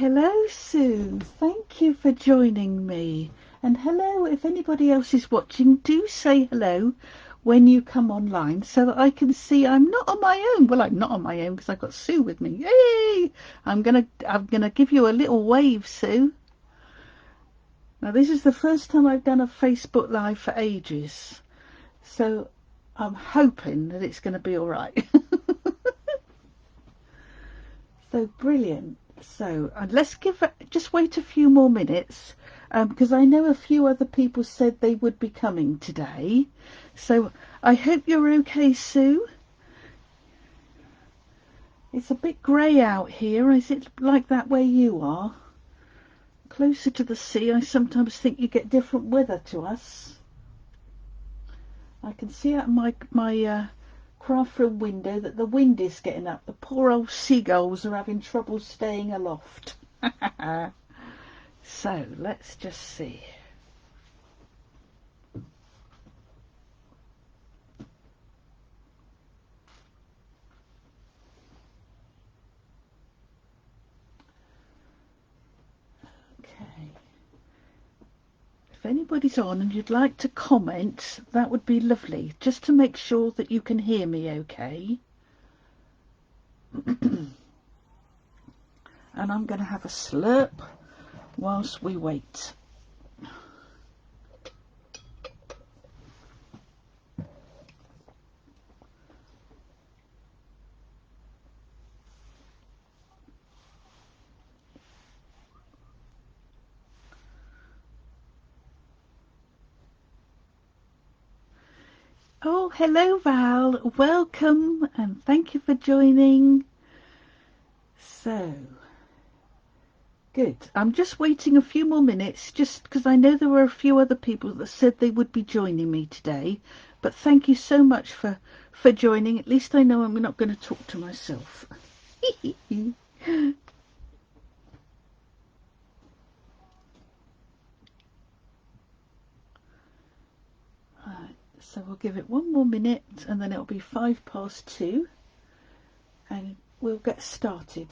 hello Sue, thank you for joining me. And hello, if anybody else is watching, do say hello when you come online so that I can see I'm not on my own. Well, I'm not on my own because I've got Sue with me. Yay! I'm gonna give you a little wave, Sue. Now this is the first time I've done a Facebook Live for ages, so I'm hoping that it's going to be all right. So brilliant. So let's just wait a few more minutes because I know a few other people said they would be coming today. So I hope you're okay, Sue. It's a bit grey out here. Is it like that where you are? Closer to the sea, I sometimes think you get different weather to us. I can see out my craft room window that the wind is getting up. The poor old seagulls are having trouble staying aloft. So let's just see. Okay. If anybody's on and you'd like to comment, that would be lovely, just to make sure that you can hear me okay. And I'm going to have a slurp whilst we wait. Oh, hello Val, welcome and thank you for joining. So, good. I'm just waiting a few more minutes just because I know there were a few other people that said they would be joining me today. But thank you so much for joining. At least I know I'm not going to talk to myself. Right, so we'll give it one more minute and then it'll be 2:05 and we'll get started.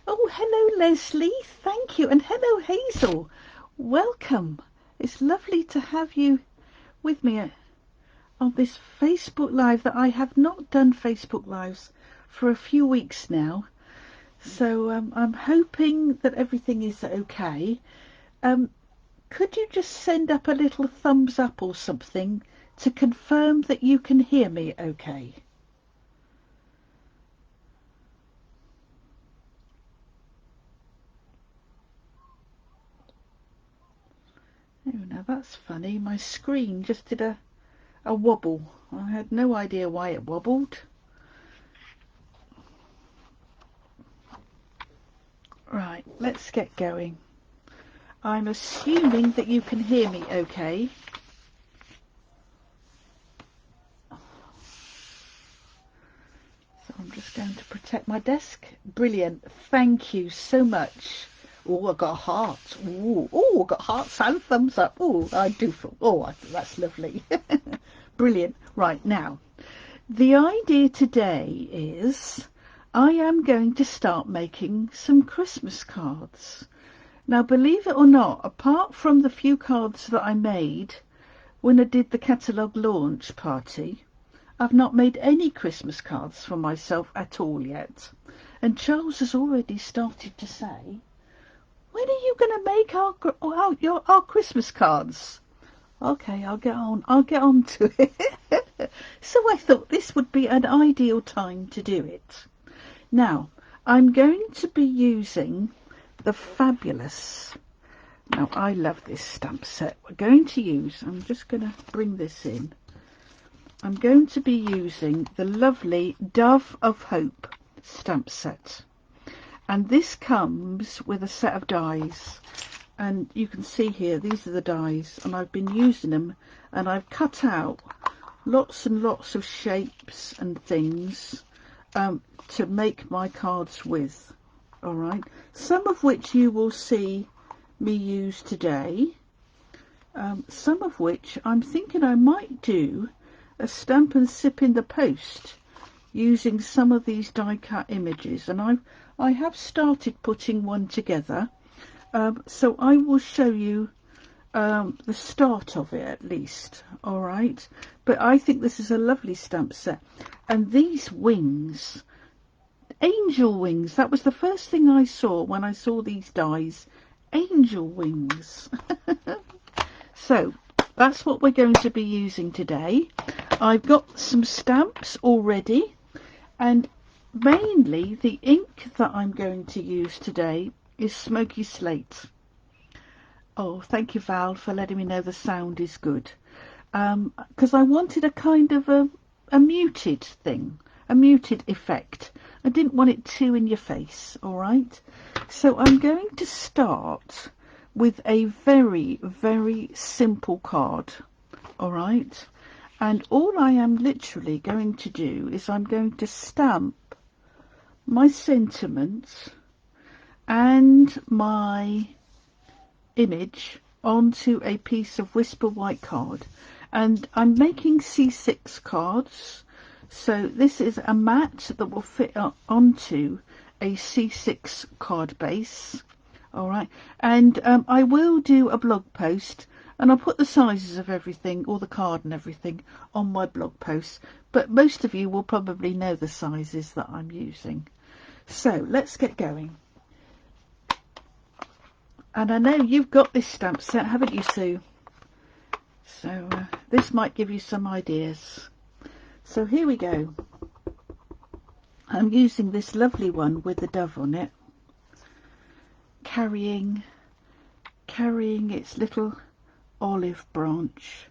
Oh, hello Leslie, thank you, and hello Hazel, welcome. It's lovely to have you with me on this Facebook Live that I have not done Facebook Lives for a few weeks now. So I'm hoping that everything is okay. Could you just send up a little thumbs up or something to confirm that you can hear me okay? Oh, now that's funny. My screen just did a wobble. I had no idea why it wobbled. Right, let's get going. I'm assuming that you can hear me okay. So I'm just going to protect my desk. Brilliant. Thank you so much. Oh, I got a heart. Ooh, oh, I got hearts and thumbs up. Oh, I do feel. Oh, that's lovely. Brilliant. Right, now, the idea today is I am going to start making some Christmas cards. Now, believe it or not, apart from the few cards that I made when I did the catalogue launch party, I've not made any Christmas cards for myself at all yet. And Charles has already started to say, when are you going to make our Christmas cards? Okay, I'll get on to it. So I thought this would be an ideal time to do it. Now, I'm going to be using the fabulous, now I love this stamp set. We're going to use, I'm just going to bring this in. I'm going to be using the lovely Dove of Hope stamp set. And this comes with a set of dies. And you can see here, these are the dies. And I've been using them. And I've cut out lots and lots of shapes and things to make my cards with. Alright. Some of which you will see me use today. Some of which I'm thinking I might do a stamp and sip in the post using some of these die cut images, and I have started putting one together, so I will show you the start of it at least. All right, but I think this is a lovely stamp set, and these wings, angel wings, that was the first thing I saw when I saw these dies. Angel wings. So that's what we're going to be using today. I've got some stamps already, and mainly the ink that I'm going to use today is Smoky Slate. Oh, thank you, Val, for letting me know the sound is good. Because I wanted a kind of a muted thing, a muted effect. I didn't want it too in your face, all right? So I'm going to start with a very, very simple card, all right? And all I am literally going to do is I'm going to stamp my sentiments and my image onto a piece of Whisper White card. And I'm making C6 cards, so this is a mat that will fit onto a C6 card base. All right, and I will do a blog post, and I'll put the sizes of everything, all the card and everything, on my blog post, but most of you will probably know the sizes that I'm using. So let's get going. And I know you've got this stamp set, haven't you, Sue? So this might give you some ideas. So here we go. I'm using this lovely one with the dove on it, carrying its little olive branch,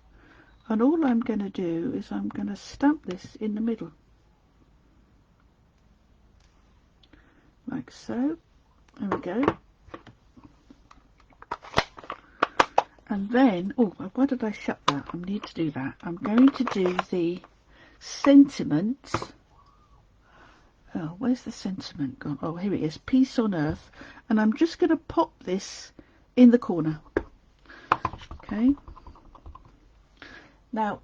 and all I'm going to do is I'm going to stamp this in the middle, like so. There we go. And then, oh, why did I shut that? I need to do that. I'm going to do the sentiment. Oh, where's the sentiment gone? Oh, here it is. Peace on Earth. And I'm just going to pop this in the corner. Okay. Now,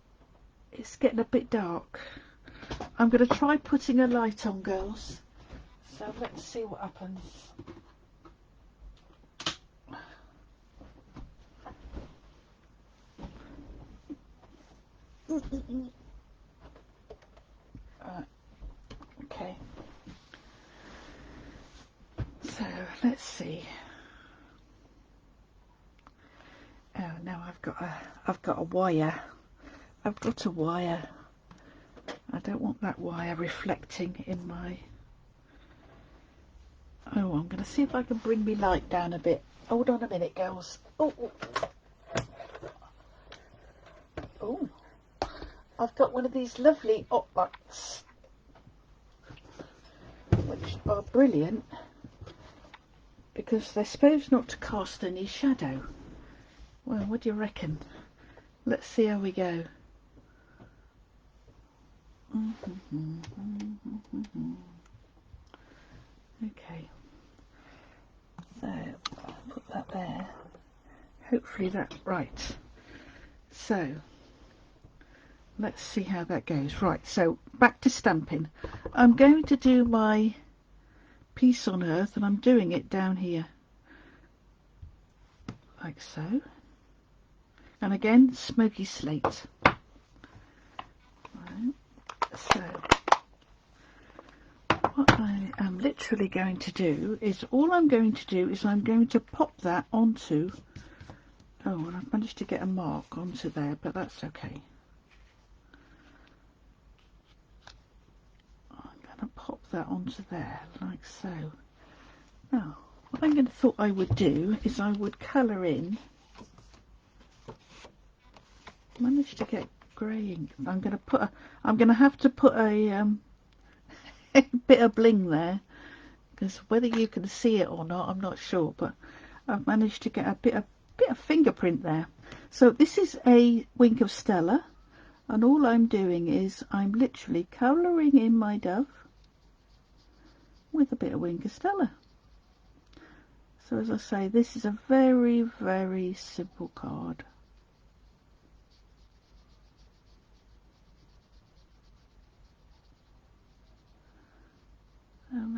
it's getting a bit dark. I'm going to try putting a light on, girls. So let's see what happens. Okay. So let's see. Oh, now I've got a wire. I've got a wire. I don't want that wire reflecting in my. Oh, I'm going to see if I can bring me light down a bit. Hold on a minute, girls. Oh, oh. I've got one of these lovely hot lights, which are brilliant because they're supposed not to cast any shadow. Well, what do you reckon? Let's see how we go. Okay, so I'll put that there. Hopefully that's right. So let's see how that goes. Right, so back to stamping. I'm going to do my Peace on Earth, and I'm doing it down here, like so. And again, Smoky Slate. Right. So what I am literally going to do is, all I'm going to do is I'm going to pop that onto, oh, and I've managed to get a mark onto there, but that's okay. I'm going to pop that onto there, like so. Now, what I'm going to thought I would do is I would colour in. Managed to get grey ink. I'm going to have to put a a bit of bling there, because whether you can see it or not, I'm not sure, but I've managed to get a bit of fingerprint there. So this is a Wink of Stella, and all I'm doing is I'm literally colouring in my dove with a bit of Wink of Stella. So as I say, this is a very, very simple card.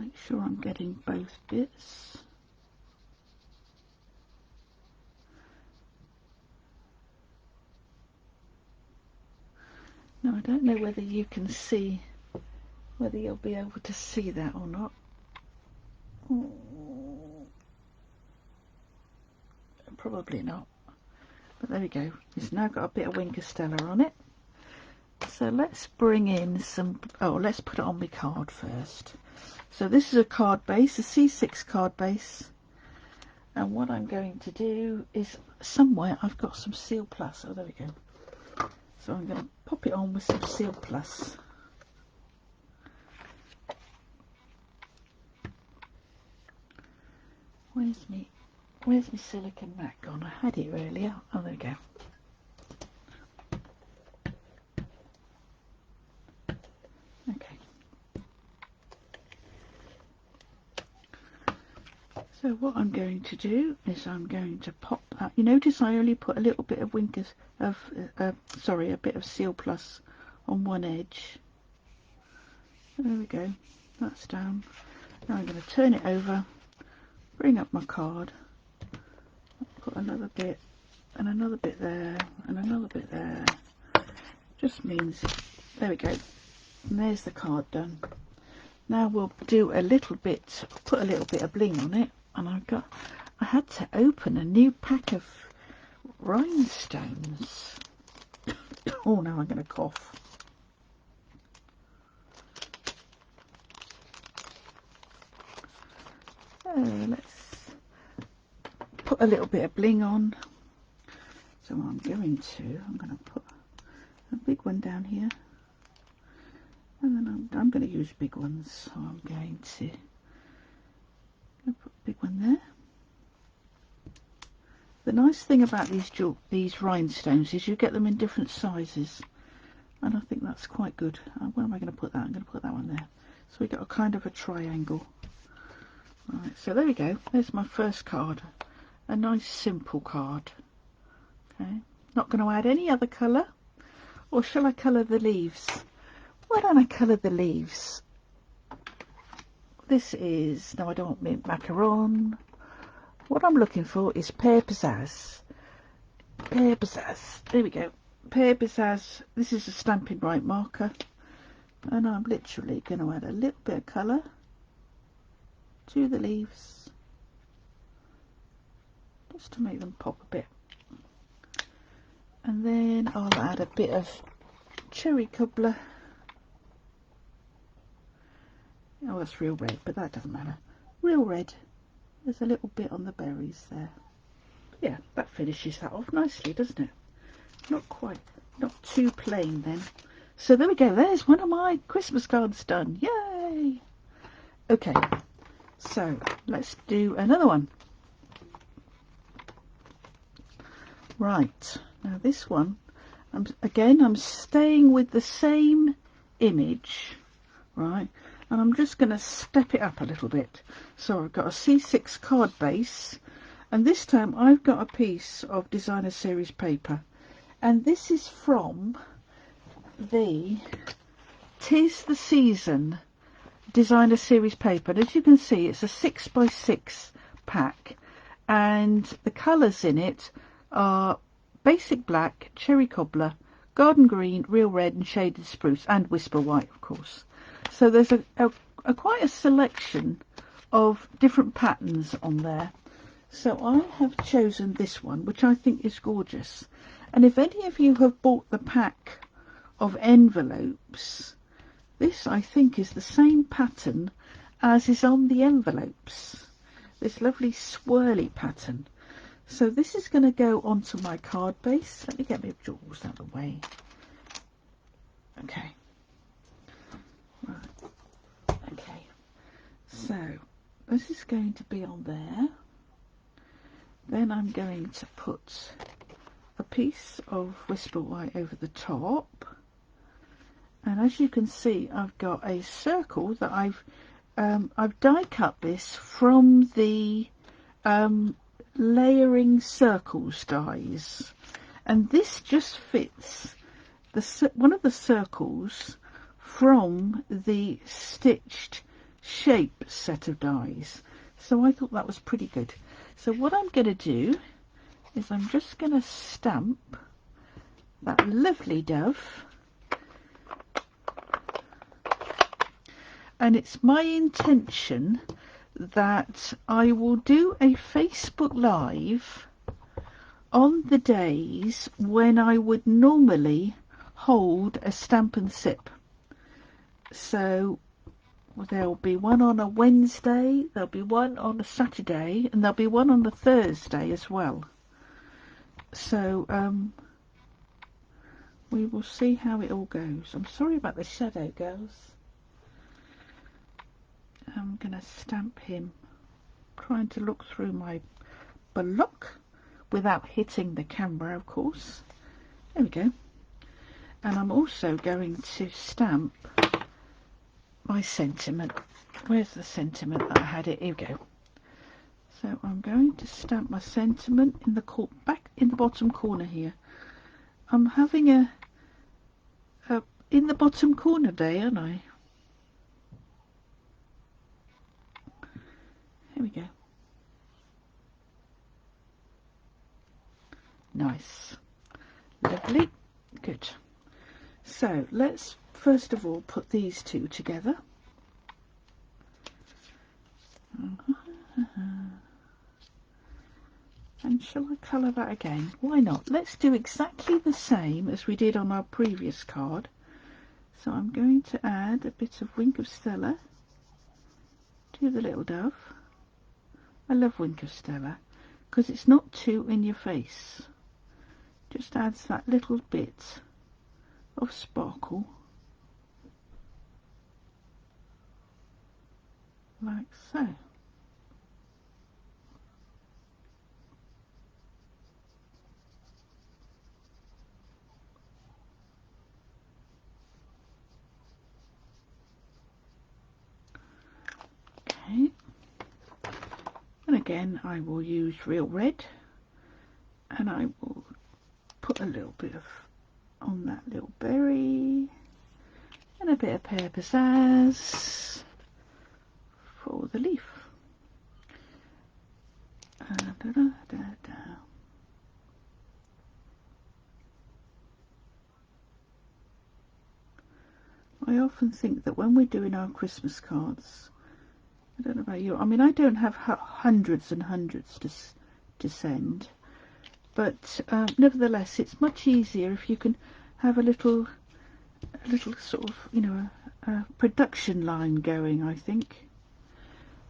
Make sure I'm getting both bits. Now I don't know whether you can see, whether you'll be able to see that or not. Probably not. But there we go. It's now got a bit of Winkostella on it. So let's bring in some, let's put it on my card first. So this is a card base, a C6 card base. And what I'm going to do is, somewhere I've got some Seal Plus. Oh, there we go. So I'm going to pop it on with some Seal Plus. Where's my silicone mat gone? I had it earlier. Oh, there we go. Okay. So what I'm going to do is I'm going to pop that. You notice I only put a little bit of a bit of Seal Plus on one edge. There we go. That's down. Now I'm going to turn it over, bring up my card, put another bit and another bit there and another bit there. Just means, there we go. And there's the card done. Now we'll do a little bit, put a little bit of bling on it. And I had to open a new pack of rhinestones. Oh, now I'm going to cough. Let's put a little bit of bling on. So I'm going to put a big one down here. And then I'm going to use big ones. So I'm going to put a big one there. The nice thing about these rhinestones is you get them in different sizes. And I think that's quite good. Where am I going to put that? I'm going to put that one there. So we got a kind of a triangle. Right, so there we go. There's my first card. A nice simple card. Okay. Not going to add any other colour. Or shall I colour the leaves? Why don't I colour the leaves? This is, no, I don't want mint macaron. What I'm looking for is Pear Pizzazz. Pear Pizzazz. There we go. Pear Pizzazz. This is a Stampin' Right marker. And I'm literally going to add a little bit of colour to the leaves. Just to make them pop a bit. And then I'll add a bit of cherry cobbler. Oh, that's real red, but that doesn't matter. Real red. There's a little bit on the berries there. Yeah, that finishes that off nicely, doesn't it? Not quite, not too plain then. So there we go. There's one of my Christmas cards done. Yay! Okay, so let's do another one. Right, now this one, I'm staying with the same image, right? And I'm just going to step it up a little bit. So I've got a C6 card base, and this time I've got a piece of designer series paper, and this is from the 'Tis the Season designer series paper. And as you can see, it's a 6x6 pack, and the colours in it are basic black, cherry cobbler, garden green, real red and shaded spruce, and whisper white, of course. So there's a quite a selection of different patterns on there. So I have chosen this one, which I think is gorgeous. And if any of you have bought the pack of envelopes, this I think is the same pattern as is on the envelopes. This lovely swirly pattern. So this is going to go onto my card base. Let me get my jewels out of the way. Okay. Right. Okay. So this is going to be on there. Then I'm going to put a piece of whisper white over the top. And as you can see, I've got a circle that I've die cut this from the layering circles dies, and this just fits one of the circles from the stitched shape set of dies. So I thought that was pretty good. So what I'm going to do is I'm just going to stamp that lovely dove. And it's my intention that I will do a Facebook Live on the days when I would normally hold a stamp and sip. So there'll be one on a Wednesday, there'll be one on a Saturday, and there'll be one on the Thursday as well. So we will see how it all goes. I'm sorry about the shadow, girls. I'm going to stamp him, trying to look through my block without hitting the camera, of course. There we go. And I'm also going to stamp my sentiment. Where's the sentiment that I had it? Here we go. So I'm going to stamp my sentiment in the back in the bottom corner here. I'm having a in the bottom corner day, aren't I? Here we go. Nice. Lovely. Good. So let's first of all put these two together. And shall I colour that again? Why not? Let's do exactly the same as we did on our previous card. So I'm going to add a bit of Wink of Stella to the little dove. I love Wink of Stella because it's not too in your face. Just adds that little bit of sparkle, like so. Okay. And again, I will use real red, and I will put a little bit of on that little berry, and a bit of pear pizzazz for the leaf. Da, da, da, da. I often think that when we're doing our Christmas cards, I don't know about you, I mean, I don't have hundreds and hundreds to send, but nevertheless, it's much easier if you can have a little sort of, you know, a production line going, I think.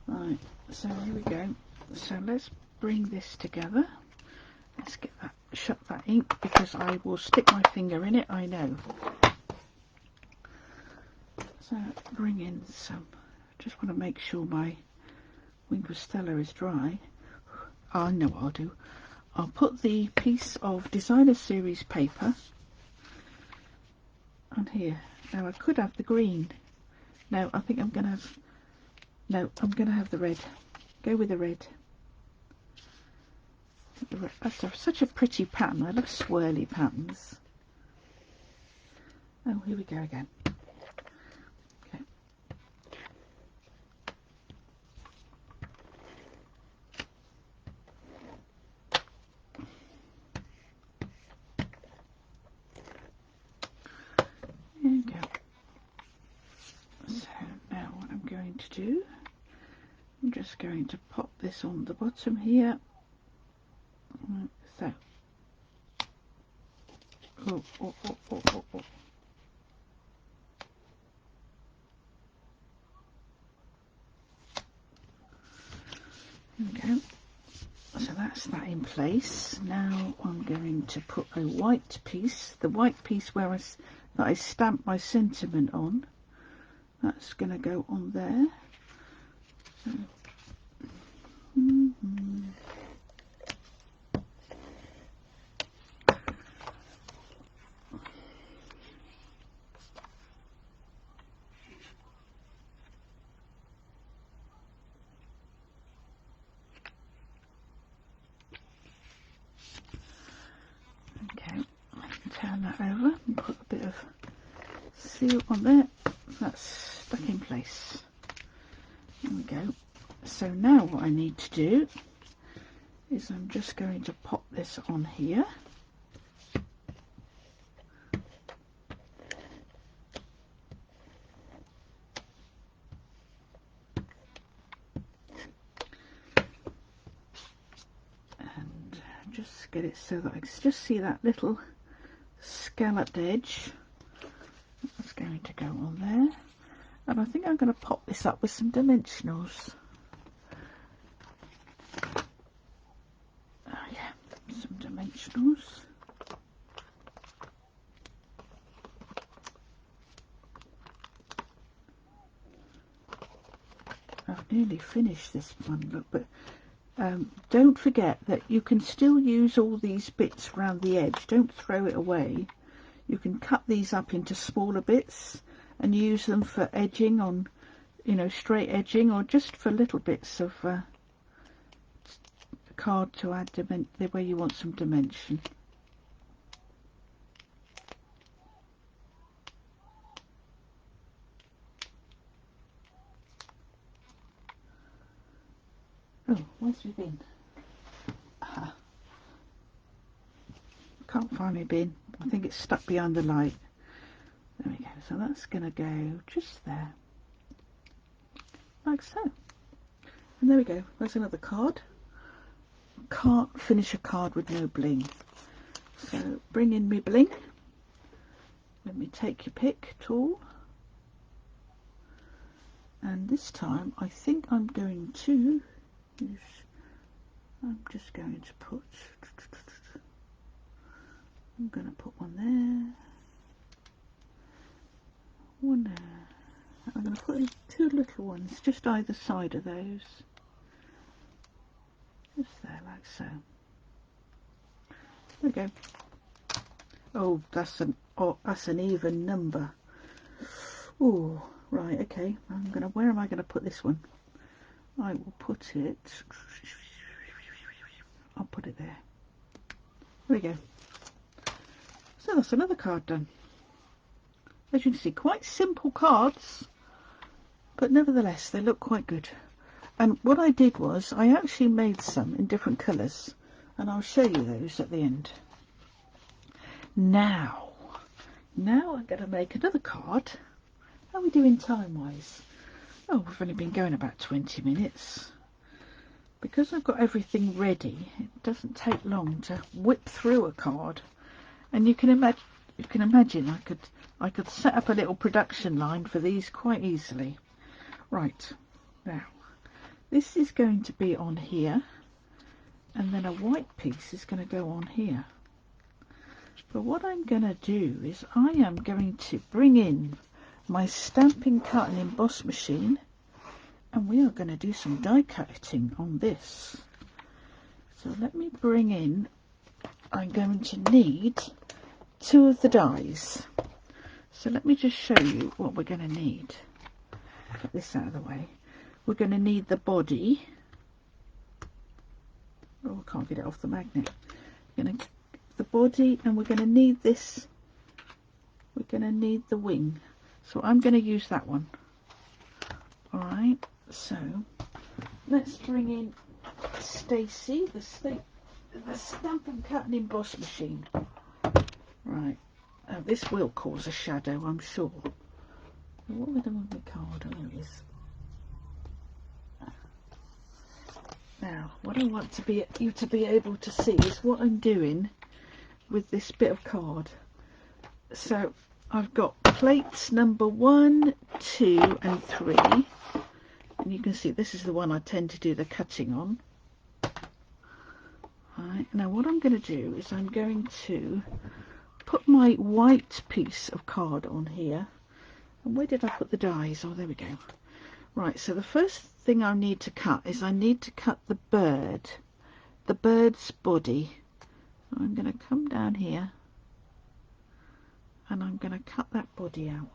Right, so here we go. So let's bring this together. Let's get that, shut that ink, because I will stick my finger in it, I know. So bring in some, just want to make sure my Wink of Stella is dry. I know what I'll do. I'll put the piece of designer series paper on here. Now I could have the green. No, I think I'm going to have, no, I'm going to have the red. Go with the red. That's such a pretty pattern. I love swirly patterns. Oh, here we go again. Okay. There you go. So now what I'm going to do, I'm just going to pop this on the bottom here. So, oh. Okay, so that's that in place. Now I'm going to put a white piece, the white piece where that I stamped my sentiment on. That's going to go on there. So, okay, I can turn that over and put a bit of seal on there. That's stuck in place. There we go. So now what I need to do is I'm just going to pop this on here. And just get it so that I can just see that little scalloped edge. That's going to go on there. And I think I'm going to pop this up with some dimensionals. Oh yeah, some dimensionals. I've nearly finished this one, look, but don't forget that you can still use all these bits around the edge. Don't throw it away. You can cut these up into smaller bits and use them for edging on, you know, straight edging, or just for little bits of card to add where you want some dimension. Oh, where's my bin? Can't find my bin. I think it's stuck behind the light. There we go. So that's going to go just there, like so. And there we go. There's another card. Can't finish a card with no bling. So bring in me bling. Let me take your pick tool. And this time I think I'm going to use, I'm just going to put, I'm going to put one there, one there. I'm going to put two little ones just either side of those, just there, like so. There we go. Oh, that's an even number. Oh, right, okay. Where am I gonna put this one? I will put it. I'll put it there. There we go. So that's another card done. As you can see, quite simple cards, but nevertheless they look quite good. And what I did was I actually made some in different colours, and I'll show you those at the end. Now I'm going to make another card. How are we doing time-wise? Oh, we've only been going about 20 minutes. Because I've got everything ready, it doesn't take long to whip through a card. And you can imagine I could set up a little production line for these quite easily. Right, now this is going to be on here, and then a white piece is going to go on here. But what I'm going to do is I am going to bring in my stamping, cut and emboss machine, and we are going to do some die cutting on this. So let me bring in, I'm going to need 2 of the dies. So let me just show you what we're going to need. Put this out of the way. We're going to need the body. Oh, I can't get it off the magnet. The body, and we're going to need this. We're going to need the wing. So I'm going to use that one. Alright, so let's bring in Stacy, the stamp and cut and emboss machine. Right, this will cause a shadow, I'm sure. What have I done with my card? Oh, there it is. Now, what I want you to be able to see is what I'm doing with this bit of card. So I've got plates number 1, 2 and 3, and you can see this is the one I tend to do the cutting on. Right, now what I'm going to do is I'm going to put my white piece of card on here. And where did I put the dies? Oh, there we go. Right, so the first thing I need to cut is I need to cut the bird's body. So I'm going to come down here and I'm going to cut that body out.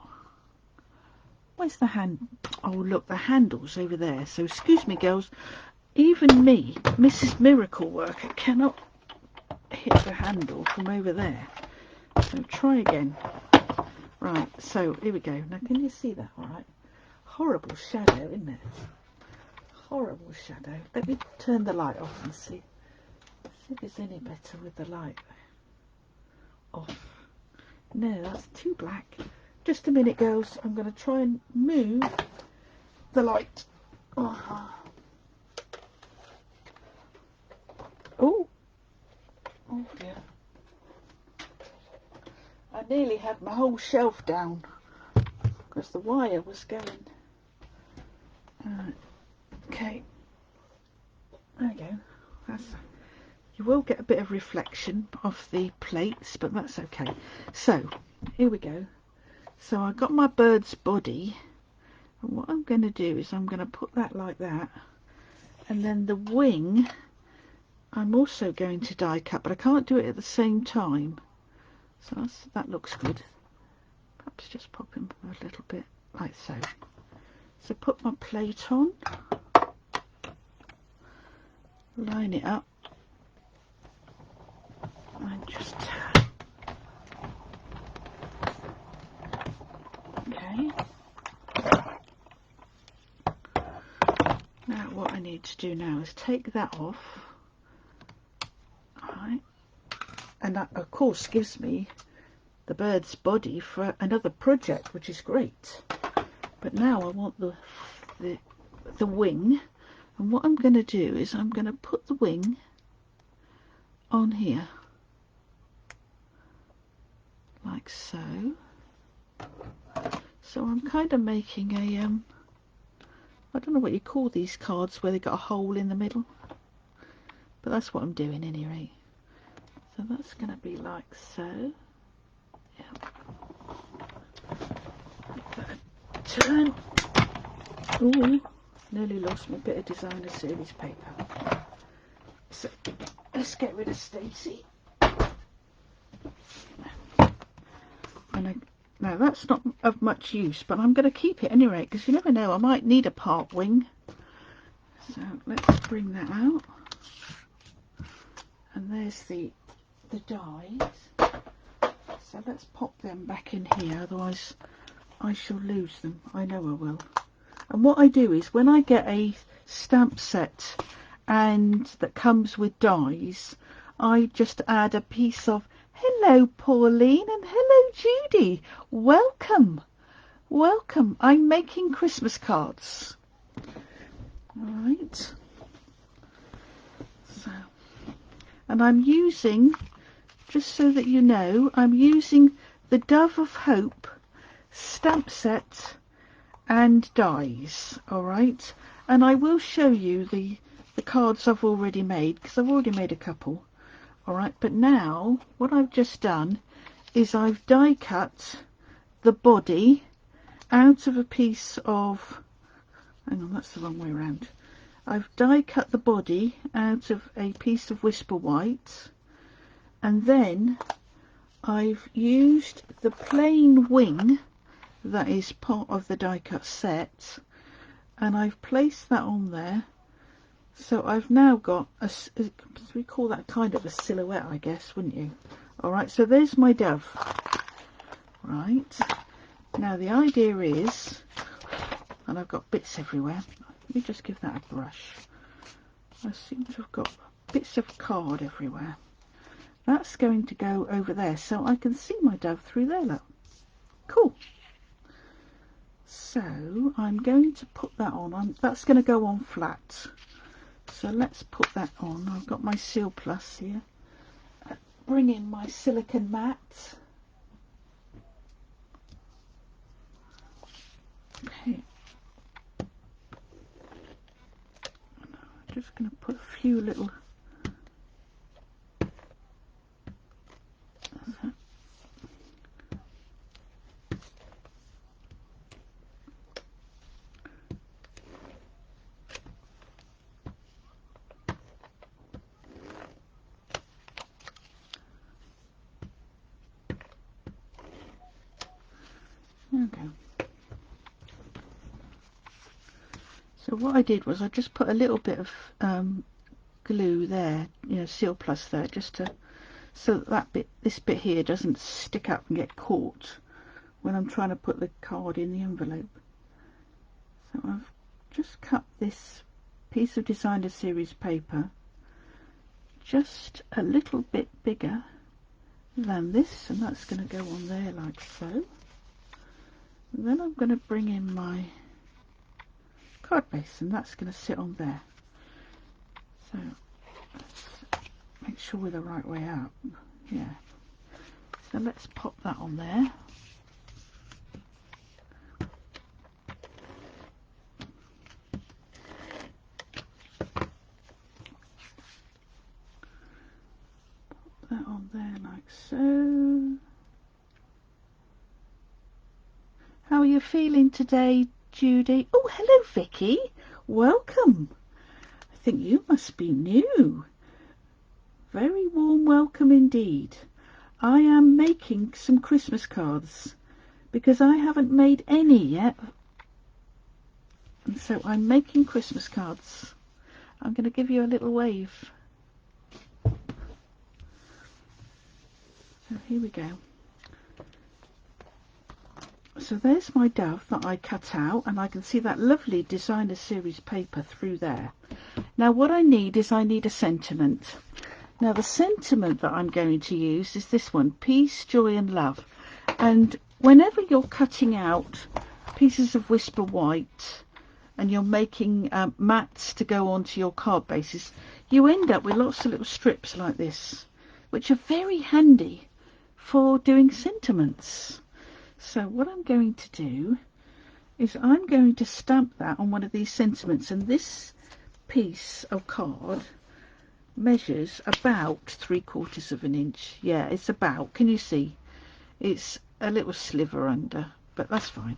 Where's the hand? Oh, look, the handle's over there. So excuse me, girls, even me, Mrs. Miracle Worker, cannot hit the handle from over there. So try again. Right, so here we go. Now can you see that? All right. Horrible shadow, isn't it? horrible shadow. Let me turn the light off and see if it's any better with the light off. No, that's too black. Just a minute, girls. I'm going to try and move the light. Oh, oh dear. I nearly had my whole shelf down because the wire was going. Okay, there we go. You will get a bit of reflection off the plates, but that's okay. So here we go. So I got my bird's body, and what I'm going to do is I'm going to put that like that, and then the wing I'm also going to die cut, but I can't do it at the same time. So that looks good. Perhaps just pop him a little bit like so. So put my plate on, line it up, and just turn. Okay. Now what I need to do now is take that off. Alright. And that of course gives me the bird's body for another project, which is great. But now I want the wing, and what I'm going to do is I'm going to put the wing on here like so. So I'm kind of making a I don't know what you call these cards where they got a hole in the middle, but that's what I'm doing anyway. So that's going to be like so. Yeah. Turn. Ooh, nearly lost my bit of designer series paper. So let's get rid of Stacey. And now that's not of much use, but I'm going to keep it anyway because you never know, I might need a part wing. So let's bring that out. And there's the dies. So let's pop them back in here, otherwise I shall lose them. I know I will. And what I do is when I get a stamp set and that comes with dies, I just add a piece of hello Pauline and hello Judy. Welcome. Welcome. I'm making Christmas cards. Alright. So, and I'm using, just so that you know, I'm using the Dove of Hope stamp set and dies. Alright, and I will show you the cards I've already made, because I've already made a couple. Alright, but now what I've just done is I've die cut the body out of a piece of, hang on, that's the wrong way around. I've die cut the body out of a piece of Whisper White, and then I've used the plain wing that is part of the die cut set, and I've placed that on there. So I've now got we call that kind of a silhouette, I guess, wouldn't you? Alright, so there's my dove. Right, now the idea is, and I've got bits everywhere, let me just give that a brush. I seem to have got bits of card everywhere. That's going to go over there so I can see my dove through there, look. Cool. So I'm going to put that on. That's going to go on flat. So let's put that on. I've got my Seal Plus here. Bring in my silicone mat. Okay. I'm just going to put a few little. There we go. So what I did was I just put a little bit of glue there, you know, Seal Plus there, just to, so that bit, this bit here doesn't stick up and get caught when I'm trying to put the card in the envelope. So I've just cut this piece of designer series paper, just a little bit bigger than this, and that's going to go on there like so. And then I'm going to bring in my card base, and that's going to sit on there. So let's make sure we're the right way out. Yeah. So let's pop that on there. Pop that on there like so. How are you feeling today, Judy? Oh, hello, Vicky. Welcome. I think you must be new. Very warm welcome indeed. I am making some Christmas cards because I haven't made any yet. And so I'm making Christmas cards. I'm going to give you a little wave. So here we go. So there's my dove that I cut out, and I can see that lovely designer series paper through there. Now what I need is I need a sentiment. Now the sentiment that I'm going to use is this one, peace, joy and love. And whenever you're cutting out pieces of Whisper White and you're making mats to go onto your card bases, you end up with lots of little strips like this, which are very handy for doing sentiments. So what I'm going to do is I'm going to stamp that on one of these sentiments, and this piece of card measures about 3/4 of an inch. Yeah, it's about, can you see? It's a little sliver under, but that's fine.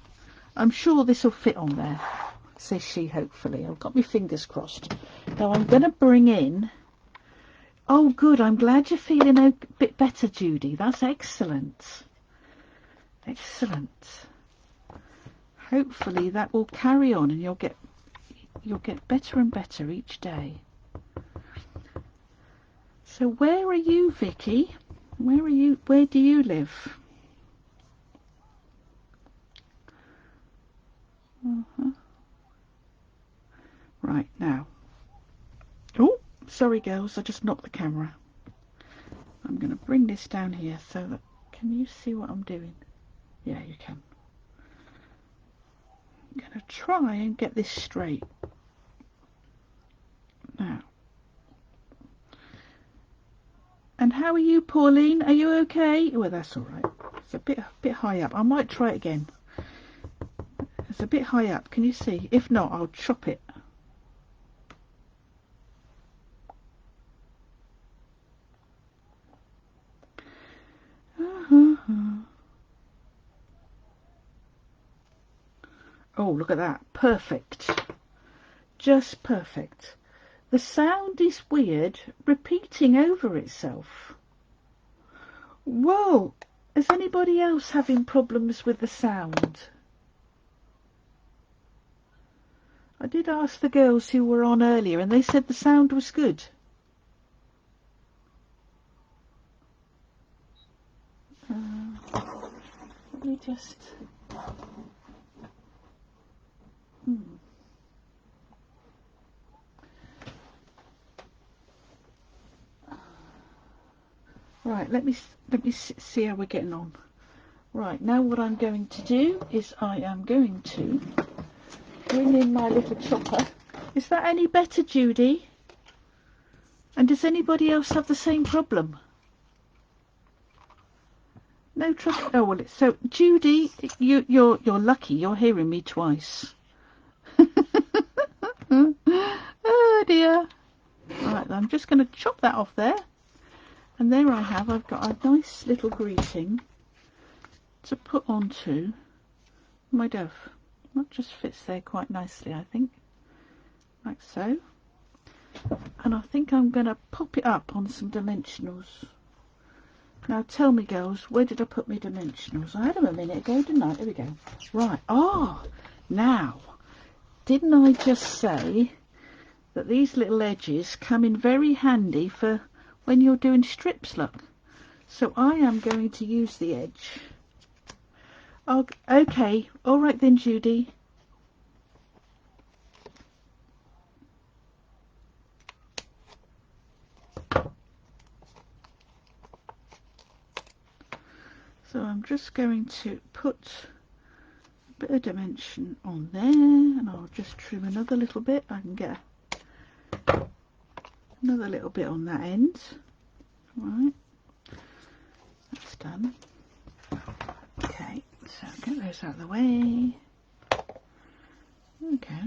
I'm sure this will fit on there, says she, hopefully. I've got my fingers crossed. Now I'm going to bring in, oh good, I'm glad you're feeling a bit better, Judy. That's excellent. Excellent. Hopefully that will carry on and you'll get better and better each day. So where are you, Vicky? Where are you? Where do you live? Right, now. Oh, sorry girls, I just knocked the camera. I'm going to bring this down here so that, can you see what I'm doing? Yeah, you can. I'm going to try and get this straight. Now. And how are you, Pauline? Are you okay? Well, that's all right. It's a bit high up. I might try it again. It's a bit high up. Can you see? If not, I'll chop it. Oh, look at that. Perfect. Just perfect. The sound is weird, repeating over itself. Whoa! Is anybody else having problems with the sound? I did ask the girls who were on earlier and they said the sound was good. Let me just... Right, let me see how we're getting on. Right, now what I'm going to do is I am going to bring in my little chopper. Is that any better, Judy? And does anybody else have the same problem? No trouble. Oh well, so Judy, you're lucky. You're hearing me twice. Oh dear. Right, I'm just going to chop that off there. And there I have, I've got a nice little greeting to put onto my dove. That just fits there quite nicely, I think. Like so. And I think I'm going to pop it up on some dimensionals. Now tell me, girls, where did I put my dimensionals? I had them a minute ago, didn't I? There we go. Right. Oh, now, didn't I just say that these little edges come in very handy for when you're doing strips, look. So I am going to use the edge. Oh, okay, all right then, Judy. just going to put a bit of dimension on there, and I'll just trim another little bit. I can get another little bit on that end. Right, that's done. Okay, so get those out of the way. Okay.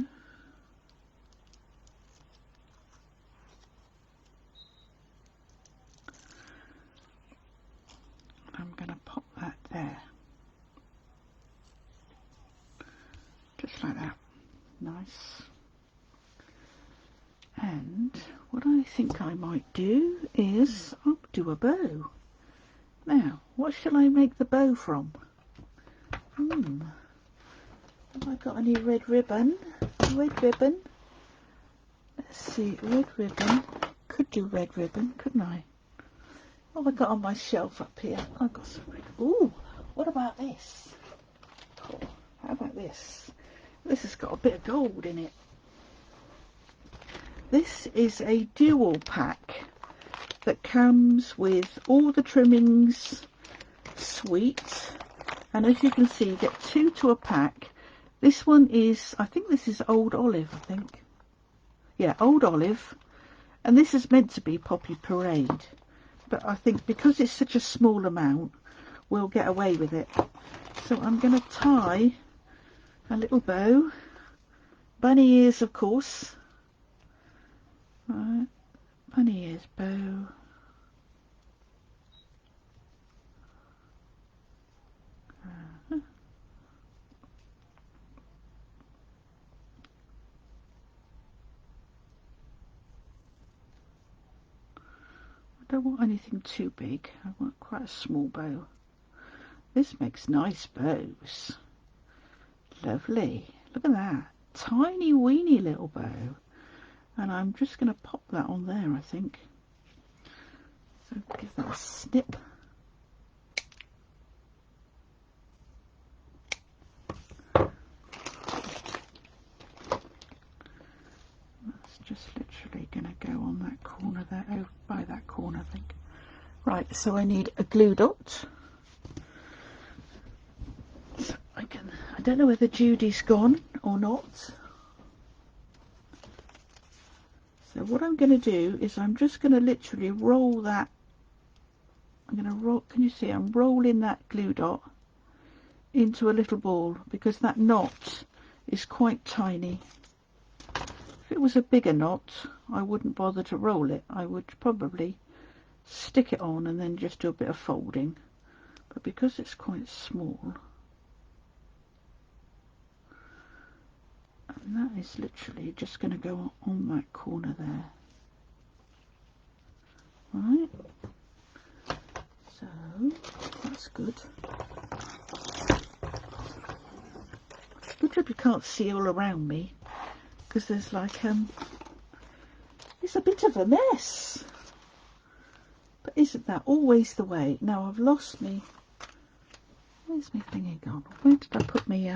I'm going to pop that there. Just like that. Nice. And what I think I might do is I'll do a bow. Now, what shall I make the bow from? Have I got any red ribbon? Red ribbon. Let's see, red ribbon. Could do red ribbon, couldn't I? What have I got on my shelf up here? I've got some red. Ooh, what about this? Cool. How about this? This has got a bit of gold in it. This is a dual pack that comes with all the trimmings, sweet, and as you can see, you get 2 to a pack. This one is, I think this is Old Olive, I think. Yeah, Old Olive, and this is meant to be Poppy Parade, but I think because it's such a small amount, we'll get away with it. So I'm going to tie a little bow, bunny ears of course. Right, bunny ears bow. I don't want anything too big. I want quite a small bow. This makes nice bows. Lovely. Look at that. Tiny weeny little bow. And I'm just going to pop that on there, I think. So give that a snip. That's just literally going to go on that corner there. Oh, by that corner, I think. Right, so I need a glue dot. So I don't know whether Judy's gone or not. So what I'm going to do is I'm just going to literally roll that. I'm going to roll, can you see, I'm rolling that glue dot into a little ball because that knot is quite tiny. If it was a bigger knot, I wouldn't bother to roll it. I would probably stick it on and then just do a bit of folding. But because it's quite small, and that is literally just going to go on that corner there. Right, so that's good. Good job you can't see all around me because there's like it's a bit of a mess, but isn't that always the way? Now I've lost me. Where's my thingy gone? Where did I put me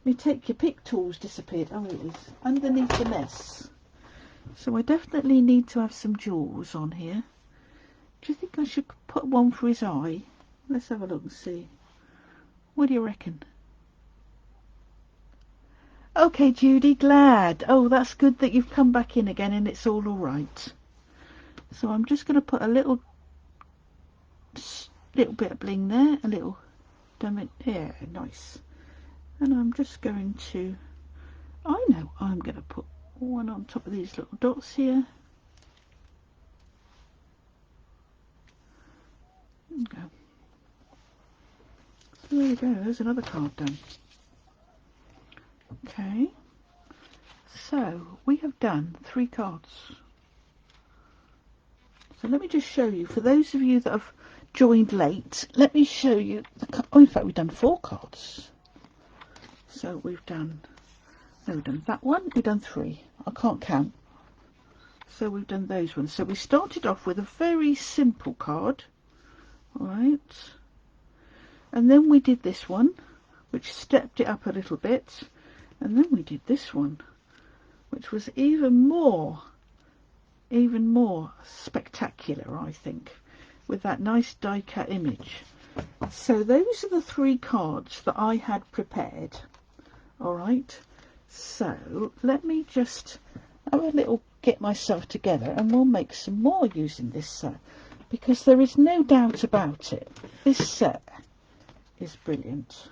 me take your pick tools disappeared. Oh, it is underneath the mess. So I definitely need to have some jewels on here. Do you think I should put one for his eye? Let's have a look and see. What do you reckon? Okay, Judy, glad. Oh, that's good that you've come back in again and it's all right. So I'm just going to put a little bit of bling there, a little diamond. Yeah, nice. And I'm just going to, I know, I'm going to put one on top of these little dots here. There we go. So there we go, there's another card done. Okay, so we have done 3 cards. So let me just show you, for those of you that have joined late, let me show you oh, in fact we've done 4 cards. So we've done that one, we've done 3. I can't count. So we've done those ones. So we started off with a very simple card, right? And then we did this one, which stepped it up a little bit. And then we did this one, which was even more spectacular, I think, with that nice die cut image. So those are the 3 cards that I had prepared. All right, so let me just have a little get myself together, and we'll make some more using this set, because there is no doubt about it, this set is brilliant.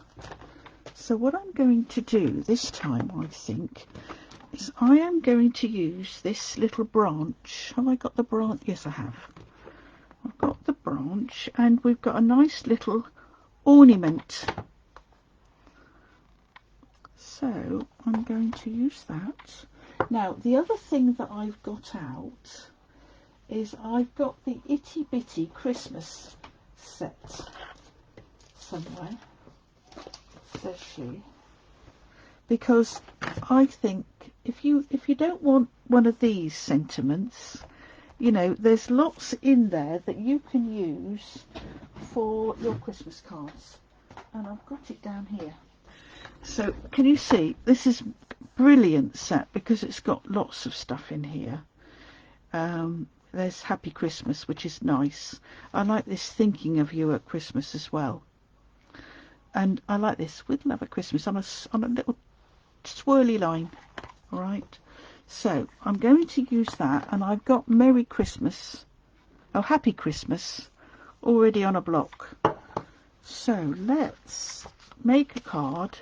So what I'm going to do this time, I think, is I am going to use this little branch. Have I got the branch? Yes, I have. I've got the branch, and we've got a nice little ornament. So I'm going to use that. Now, the other thing that I've got out is I've got the Itty Bitty Christmas set somewhere, says she, because I think if you don't want one of these sentiments, you know, there's lots in there that you can use for your Christmas cards, and I've got it down here. So can you see, this is brilliant set because it's got lots of stuff in here. There's Happy Christmas, which is nice. I like this thinking of you at Christmas as well. And I like this with Love at Christmas on a little swirly line. All right. So I'm going to use that, and I've got Merry Christmas, oh, Happy Christmas already on a block. So let's make a card.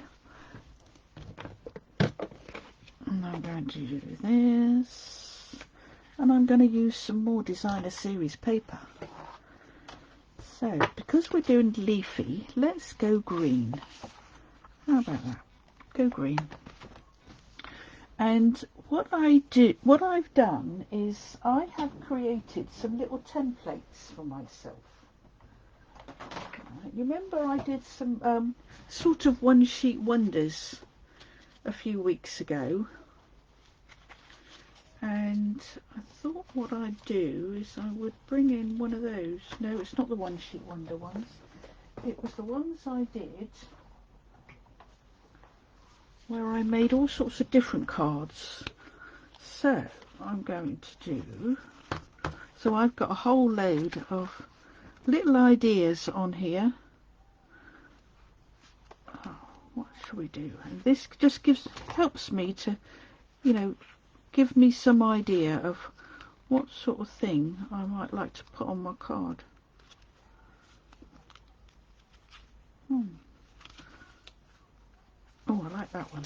And I'm going to do this, and I'm going to use some more designer series paper. So because we're doing leafy, let's go green. How about that? Go green. And what I've done is I have created some little templates for myself. You remember I did some sort of one sheet wonders a few weeks ago, and I thought what I'd do is I would bring in one of those. No, it's not the one sheet wonder ones. It was the ones I did where I made all sorts of different cards. So I'm going to do, so I've got a whole load of little ideas on here. Oh, what shall we do? And this just helps me to, you know, give me some idea of what sort of thing I might like to put on my card. Oh, I like that one.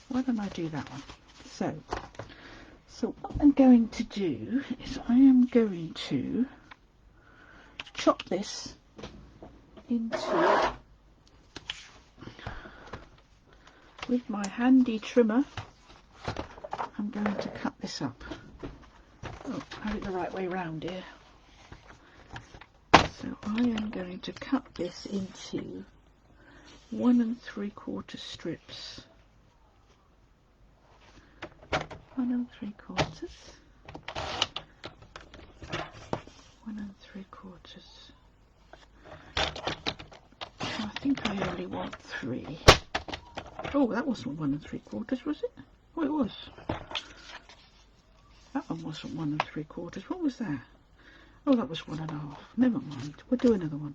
Why don't I do that one? So what I'm going to do is I am going to chop this into, with my handy trimmer, I'm going to cut this up. Oh, I have it the right way round here. So I am going to cut this into 1 3/4 strips. 1 3/4. 1 3/4. I think I only want 3. Oh, that wasn't 1 3/4, was it? Oh, it was. That one wasn't 1 3/4. What was that? Oh, that was 1 1/2. Never mind. We'll do another one.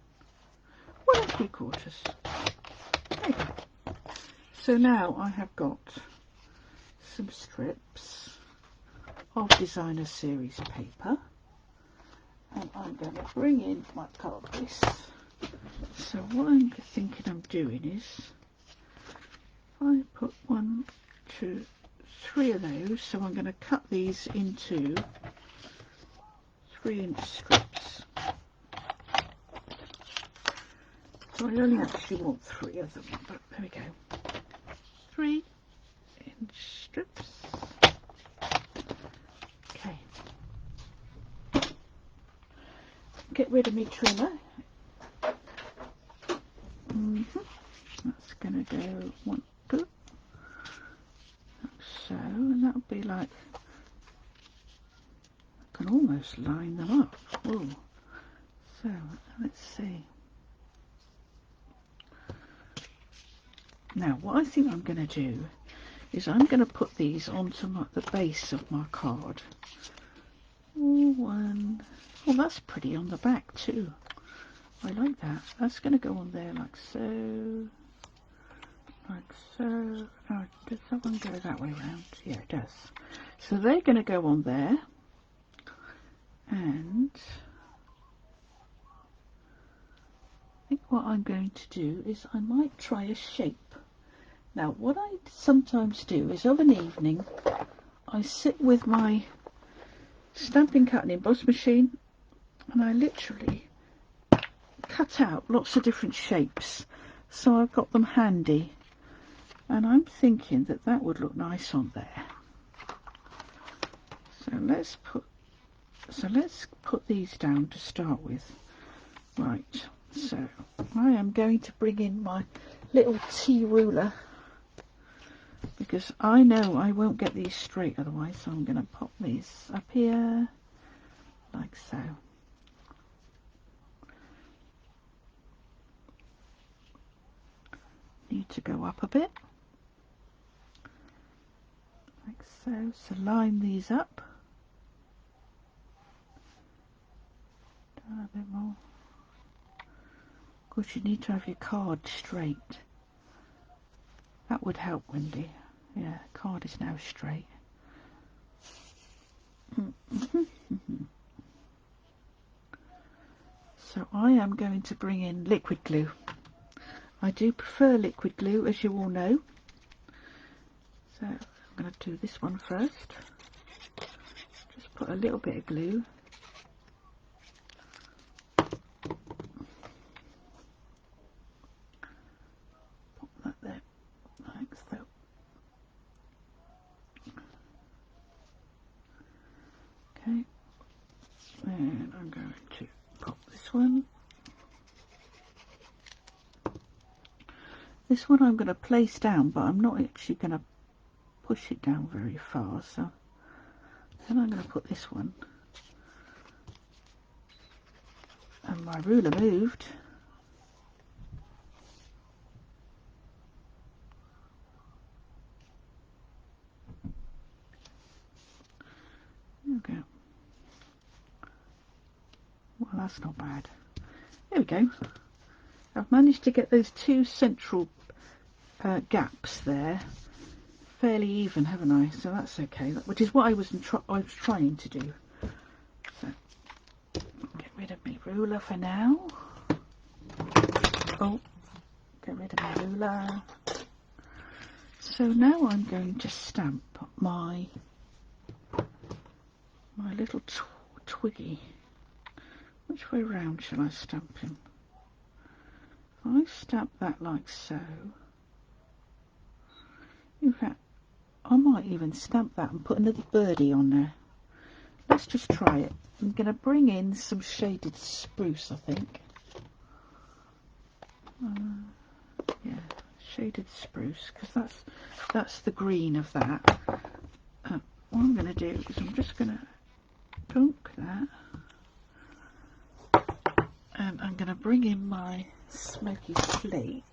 1 3/4. There you go. So now I have got some strips of designer series paper, and I'm going to bring in my card list. So what I'm thinking I'm doing is I put 1 2 3 of those, so I'm going to cut these into 3-inch strips. So I only actually want 3 of them, but there we go. 3-inch strips. Okay. Get rid of my trimmer. That's going to go 1, 2. Like so, and that'll be like, I can almost line them up. Whoa. So let's see. Now what I think I'm going to do is I'm going to put these onto the base of my card. Oh, 1. Oh, that's pretty on the back too. I like that. That's going to go on there like so. Like so. Oh, does that one go that way round? Yeah, it does. So they're going to go on there. And I think what I'm going to do is I might try a shape. Now, what I sometimes do is of an evening, I sit with my stamping cut and emboss machine and I literally cut out lots of different shapes. So I've got them handy. And I'm thinking that that would look nice on there. So let's put these down to start with. Right, so I am going to bring in my little T ruler because I know I won't get these straight otherwise, so I'm going to pop these up here like so. Need to go up a bit like so, so line these up. A bit more. Of course, you need to have your card straight. That would help, Wendy. Yeah, card is now straight. So I am going to bring in liquid glue. I do prefer liquid glue, as you all know. So I'm going to do this one first. Just put a little bit of glue. Pop that there, like so. Okay. And I'm going to pop this one. This one I'm going to place down, but I'm not actually going to push it down very far. So then I'm going to put this one. And my ruler moved. There we go. Well, that's not bad. There we go. I've managed to get those two central gaps there fairly even, haven't I? So that's okay. Which is what I was trying to do. So get rid of my ruler for now. Oh, get rid of my ruler. So now I'm going to stamp my little twiggy. Which way round shall I stamp him? If I stamp that like so. In fact, I might even stamp that and put another birdie on there. Let's just try it. I'm going to bring in some shaded spruce, I think. Yeah, shaded spruce, because that's the green of that. What I'm going to do is I'm just going to dunk that. And I'm going to bring in my smoky slate.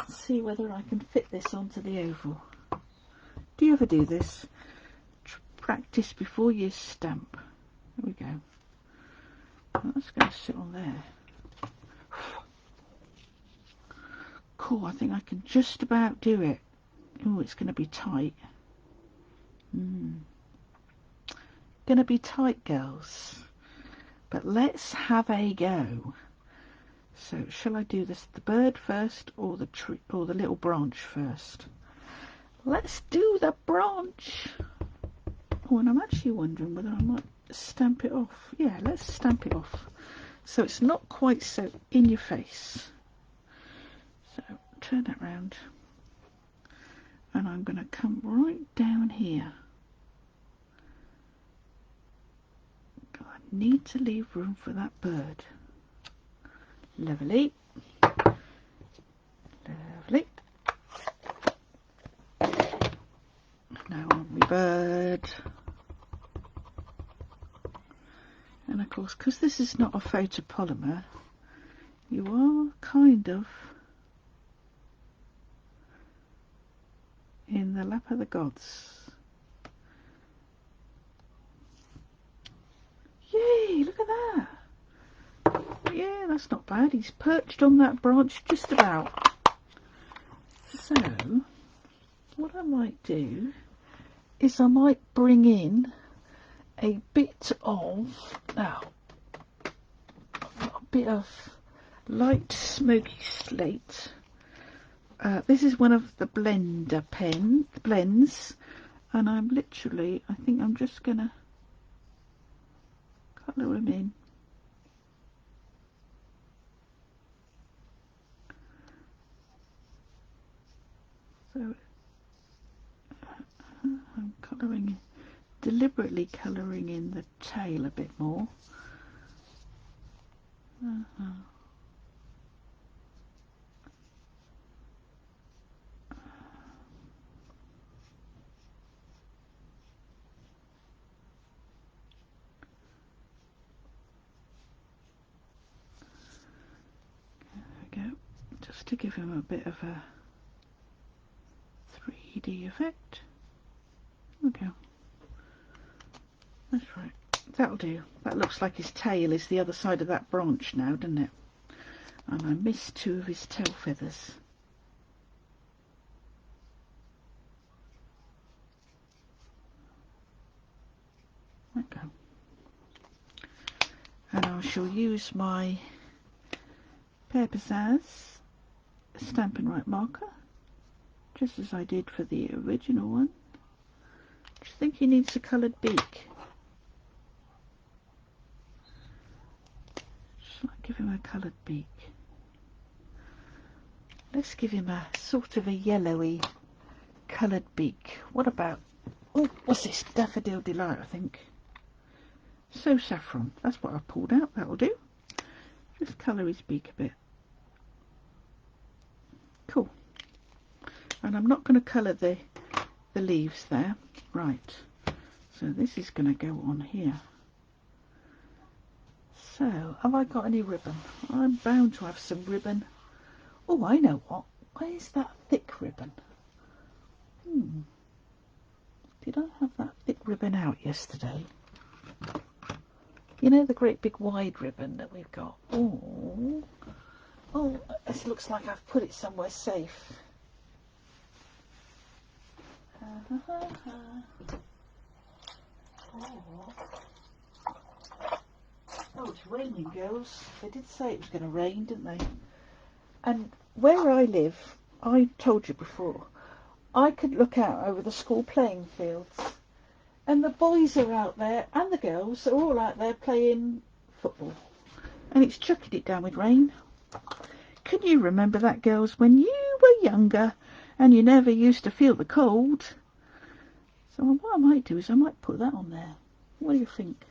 See whether I can fit this onto the oval. Do you ever do this? Practice before you stamp. There we go. That's going to sit on there. Cool, I think I can just about do it. Oh, it's going to be tight. Going to be tight, girls. But let's have a go. So, shall I do this, the bird first, or the tree, or the little branch first? Let's do the branch. Oh, and I'm actually wondering whether I might stamp it off. Yeah, let's stamp it off. So it's not quite so in your face. So turn that round. And I'm going to come right down here. I need to leave room for that bird. Lovely. Lovely. Now on my bird. And of course, because this is not a photopolymer, you are kind of in the lap of the gods. Yay, look at Yeah, that's not bad. He's perched on that branch just about. So, what I might do is I might bring in a bit of, now, a bit of light smoky slate. This is one of the blends, and I'm literally, I think I'm just gonna colour him in. So I'm colouring, deliberately colouring in the tail a bit more. Just to give him a bit of a 3D effect. Okay, that's right. That'll do. That looks like his tail is the other side of that branch now, doesn't it? And I missed 2 of his tail feathers. Okay. And I shall use my Pear Pizzazz Stampin' Right marker, just as I did for the original one. I think he needs a coloured beak. Shall I give him a coloured beak? Let's give him a sort of a yellowy coloured beak. What about, oh, what's this? Daffodil Delight, I think. So saffron, that's what I pulled out. That'll do. Just colour his beak a bit. Cool. And I'm not going to colour the leaves there. Right. So this is going to go on here. So, have I got any ribbon? I'm bound to have some ribbon. Oh, I know what. Where's that thick ribbon? Did I have that thick ribbon out yesterday? You know, the great big wide ribbon that we've got. Oh, this looks like I've put it somewhere safe. Oh, it's raining, girls. They did say it was going to rain, didn't they? And where I live, I told you before, I could look out over the school playing fields, and the boys are out there and the girls are all out there playing football, and it's chucking it down with rain. Can you remember that, girls, when you were younger and you never used to feel the cold? So what I might do is I might put that on there. What do you think?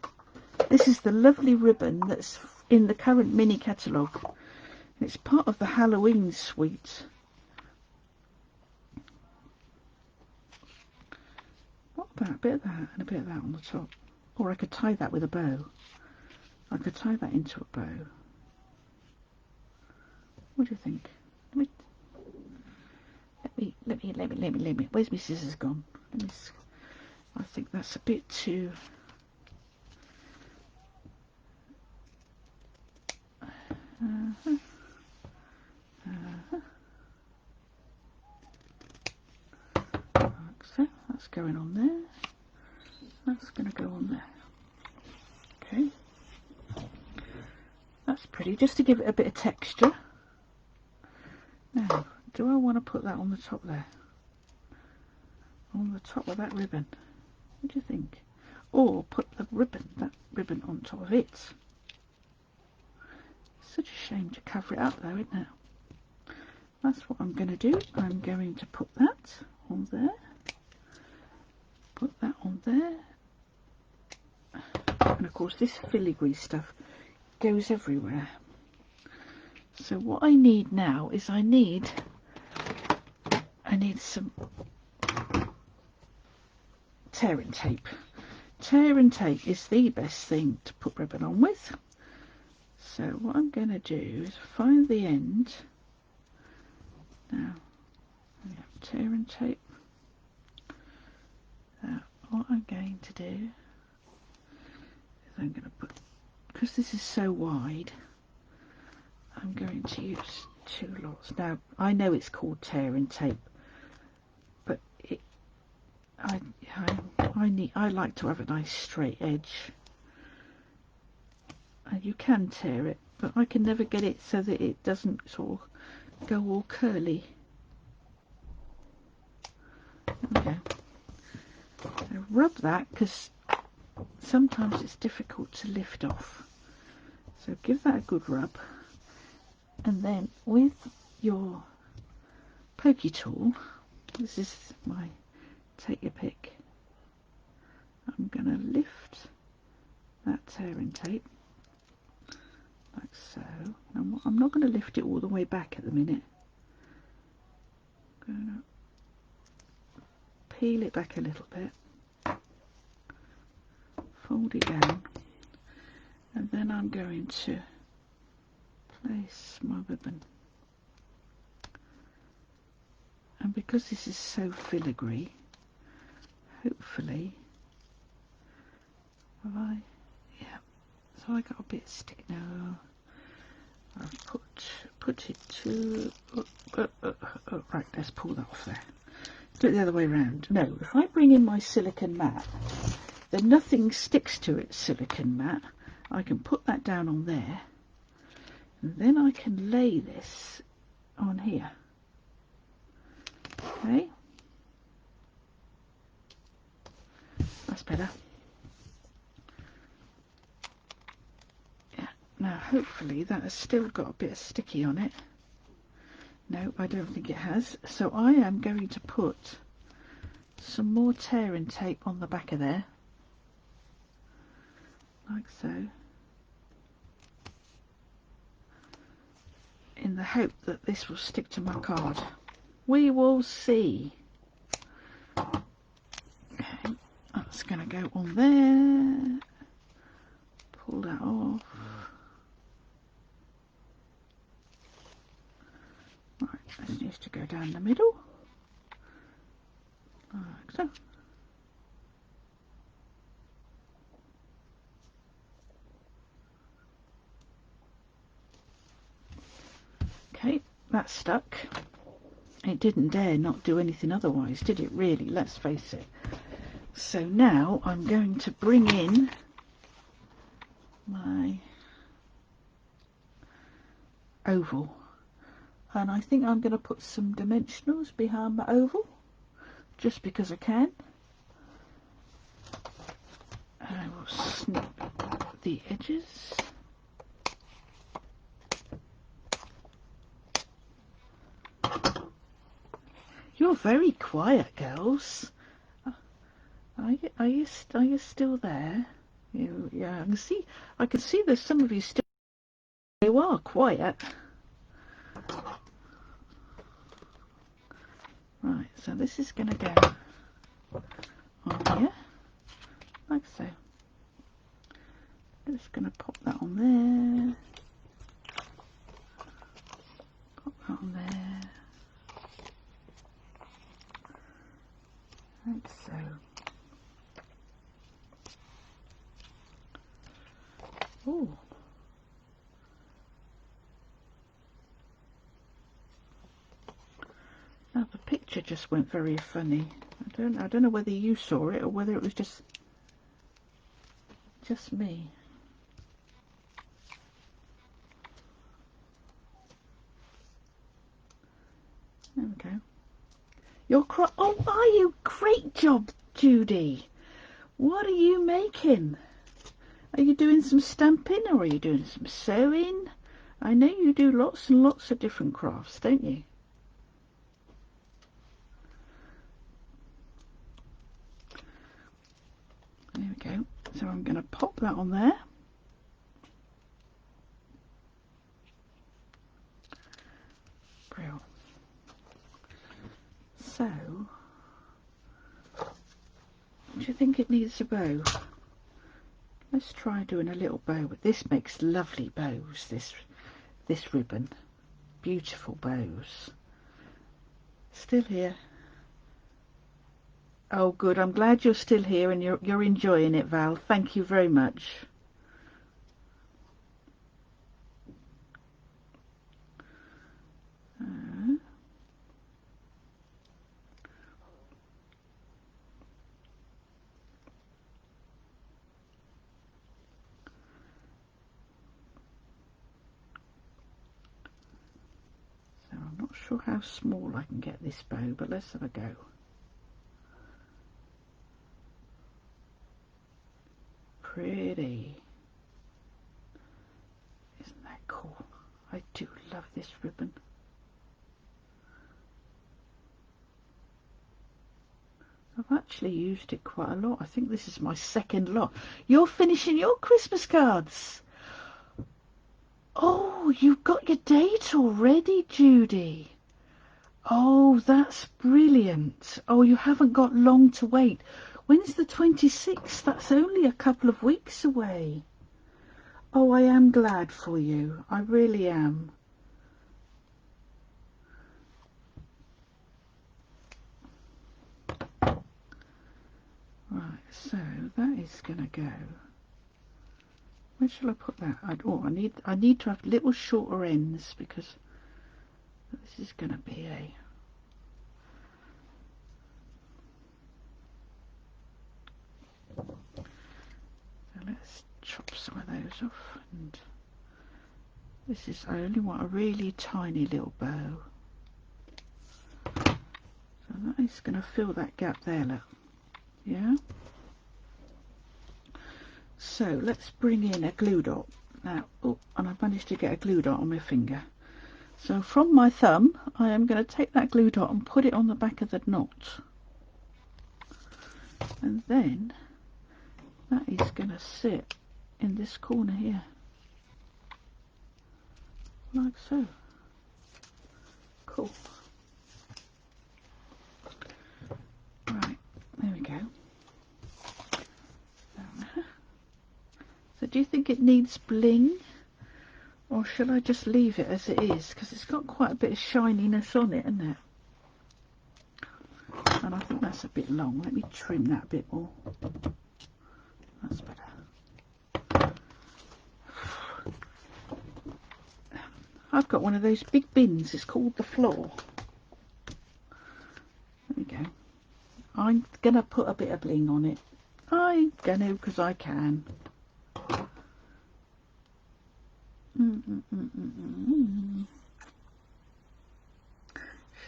This is the lovely ribbon that's in the current mini catalogue. It's part of the Halloween suite. What about a bit of that and a bit of that on the top? Or I could tie that with a bow. I could tie that into a bow. What do you think? Let me. Where's my scissors gone? I think that's a bit too. So that's going on there. That's going to go on there. Okay. That's pretty, just to give it a bit of texture. Now, do I want to put that on the top there? On the top of that ribbon? What do you think? Or put that ribbon on top of it? Such a shame to cover it up though, isn't it? That's what I'm going to do. I'm going to put that on there. Put that on there. And of course this filigree stuff goes everywhere. So what I need now is I need some tear and tape. Tear and tape is the best thing to put ribbon on with. So what I'm going to do is find the end. Now we have tear and tape. Now what I'm going to do is I'm going to put, because this is so wide, I'm going to use 2 lots. Now, I know it's called tearing tape, but I like to have a nice straight edge. And you can tear it, but I can never get it so that it doesn't sort of go all curly. Okay. So rub that, because sometimes it's difficult to lift off. So give that a good rub. And then with your pokey tool, this is my take your pick, I'm going to lift that tearing tape like so. Now, I'm not going to lift it all the way back at the minute. I'm going to peel it back a little bit, fold it down, and then I'm going to place my ribbon. And because this is so filigree, hopefully, so I got a bit stick now. I've put it to right, let's pull that off there. Do it the other way around. No, if I bring in my silicone mat, then nothing sticks to it. Silicone mat, I can put that down on there, and then I can lay this on here. Okay, that's better. Now hopefully that has still got a bit of sticky on it. No, I don't think it has. So I am going to put some more tearing tape on the back of there, like so, in the hope that this will stick to my card. We will see. Okay, that's going to go on there. Pull that off. Right, this needs to go down the middle, like so. Okay, that's stuck. It didn't dare not do anything otherwise, did it really? Let's face it. So now I'm going to bring in my oval. And I think I'm going to put some dimensionals behind my oval, just because I can. And I will snip the edges. You're very quiet, girls. Are you still there? Yeah, I can see there's some of you still. You are quiet. Right, so this is going to go on here, like so. Just going to pop that on there. Pop that on there. Like so. Oh. Now the picture just went very funny. I don't know whether you saw it or whether it was just me. There we go. You're oh, are you? Great job, Judy. What are you making? Are you doing some stamping or are you doing some sewing? I know you do lots and lots of different crafts, don't you? There we go. So I'm going to pop that on there. Brilliant. So, do you think it needs a bow? Let's try doing a little bow. This makes lovely bows, this ribbon. Beautiful bows. Still here. Oh good, I'm glad you're still here and you're enjoying it, Val. Thank you very much. Not sure how small I can get this bow, but let's have a go. Pretty. Isn't that cool? I do love this ribbon. I've actually used it quite a lot. I think this is my second lot. You're finishing your Christmas cards. Oh, you've got your date already, Judy. Oh, that's brilliant. Oh, you haven't got long to wait. When's the 26th? That's only a couple of weeks away. Oh, I am glad for you. I really am. Right, so that is going to go. Where shall I put that? I need to have little shorter ends because this is going to be a... So let's chop some of those off. And this is, I only want a really tiny little bow. So that is going to fill that gap there, look. Yeah. So let's bring in a glue dot now. Oh, and I've managed to get a glue dot on my finger. So from my thumb, I am going to take that glue dot and put it on the back of the knot, and then that is going to sit in this corner here, like so. Cool. Right, there we go. So do you think it needs bling, or shall I just leave it as it is? Because it's got quite a bit of shininess on it, isn't it? And I think that's a bit long. Let me trim that a bit more. That's better. I've got one of those big bins. It's called the floor. There we go. I'm going to put a bit of bling on it. I'm going to, because I can.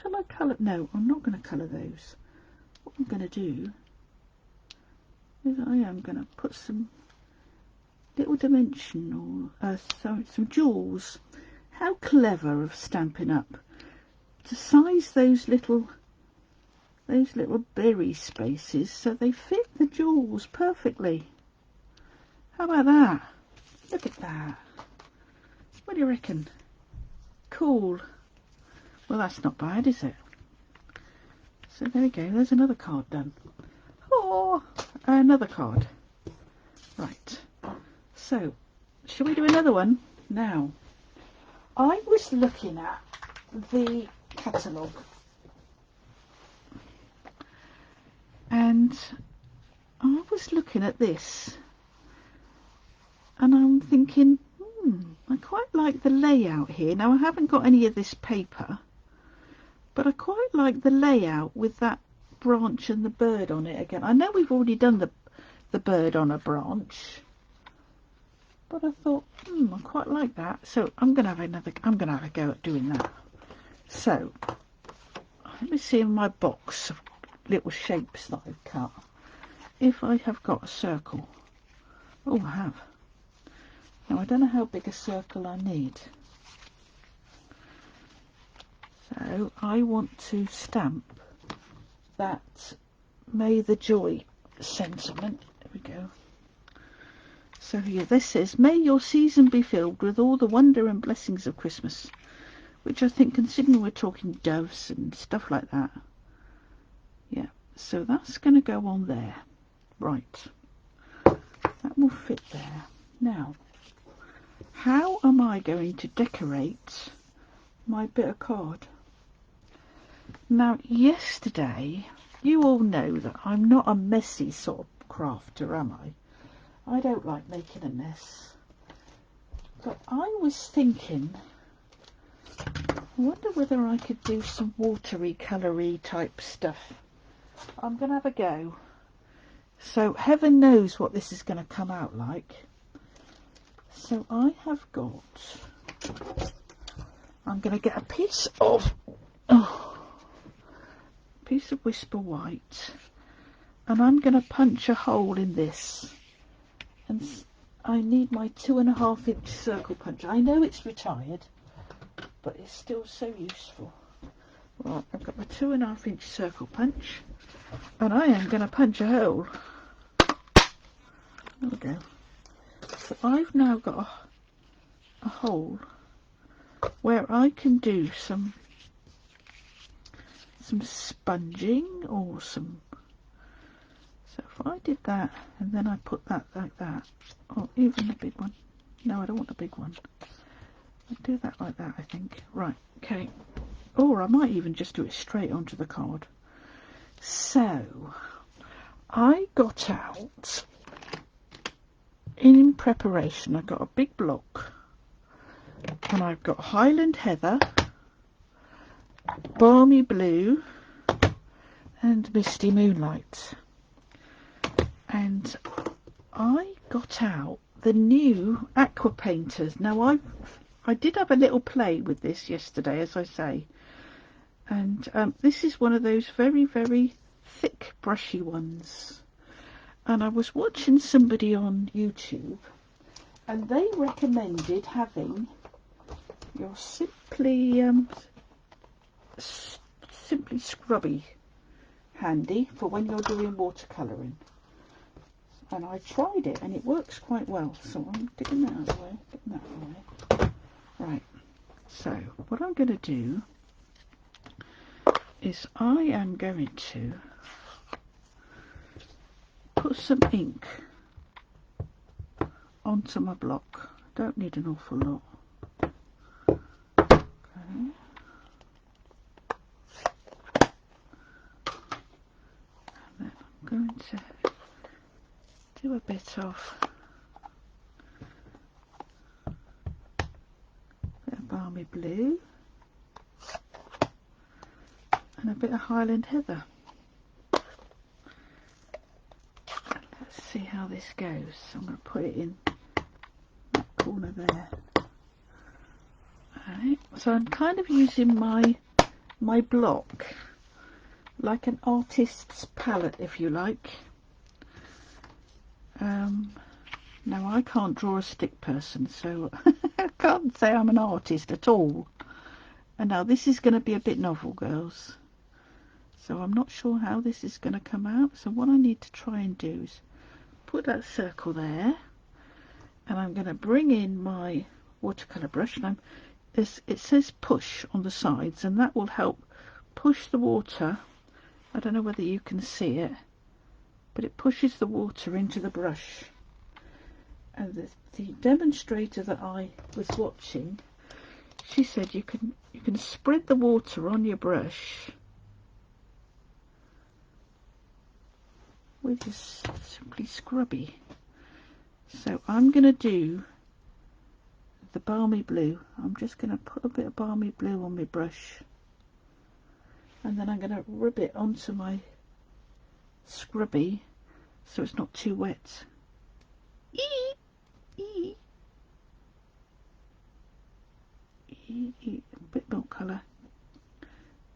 Shall I colour? No, I'm not going to colour those. What I'm going to do is I am going to put some little dimensional, some jewels. How clever of Stampin' Up! To size those little berry spaces so they fit the jewels perfectly. How about that? Look at that. What do you reckon? Cool. Well, that's not bad, is it? So there we go. There's another card done. Oh, another card. Right. So, shall we do another one? Now, I was looking at the catalogue and I was looking at this and I'm thinking, I quite like the layout here. Now, I haven't got any of this paper, but I quite like the layout with that branch and the bird on it again. I know we've already done the bird on a branch, but I thought, I quite like that. So I'm gonna have a go at doing that. So let me see in my box of little shapes that I've cut if I have got a circle. Oh, I have. Now, I don't know how big a circle I need. So I want to stamp that May the Joy sentiment. There we go. So here, this says, may your season be filled with all the wonder and blessings of Christmas. Which I think, considering we're talking doves and stuff like that. Yeah, so that's going to go on there. Right. That will fit there. Now, how am I going to decorate my bit of card? Now, yesterday, you all know that I'm not a messy sort of crafter, am I? I don't like making a mess. But I was thinking, I wonder whether I could do some watery, coloury type stuff. I'm going to have a go. So heaven knows what this is going to come out like. So I have got, I'm going to get a piece of Oh, piece of Whisper White, and I'm going to punch a hole in this, and I need my 2.5-inch circle punch. I know it's retired, but it's still so useful. Right, I've got my 2.5-inch circle punch, and I am going to punch a hole. There we go. So I've now got a hole where I can do some sponging or some. So if I did that and then I put that like that, or even the big one. No, I don't want the big one. I'll do that like that, I think. Right, okay. Or I might even just do it straight onto the card. So I got out, in preparation, I got a big block, and I've got Highland Heather, Balmy Blue, and Misty Moonlight. And I got out the new aqua painters. Now I did have a little play with this yesterday, as I say, and this is one of those very, very thick brushy ones. And I was watching somebody on YouTube, and they recommended having your simply scrubby handy for when you're doing watercolouring. And I tried it, and it works quite well. So I'm getting that out of the way, getting that out of the way. Right. So what I'm going to do is I am going to put some ink onto my block. Don't need an awful lot. Okay. And then I'm going to do a bit of Balmy Blue and a bit of Highland Heather. Let's see how this goes. So I'm going to put it in that corner there. Alright, so I'm kind of using my block like an artist's palette, if you like. Now I can't draw a stick person, so I can't say I'm an artist at all. And now this is going to be a bit novel, girls. So I'm not sure how this is going to come out. So what I need to try and do is put that circle there, and I'm going to bring in my watercolour brush, and it says push on the sides, and that will help push the water. I don't know whether you can see it, but it pushes the water into the brush. And the demonstrator that I was watching, she said you can spread the water on your brush with just simply scrubby. So I'm going to do the Balmy Blue. I'm just going to put a bit of Balmy Blue on my brush, and then I'm going to rub it onto my scrubby so it's not too wet.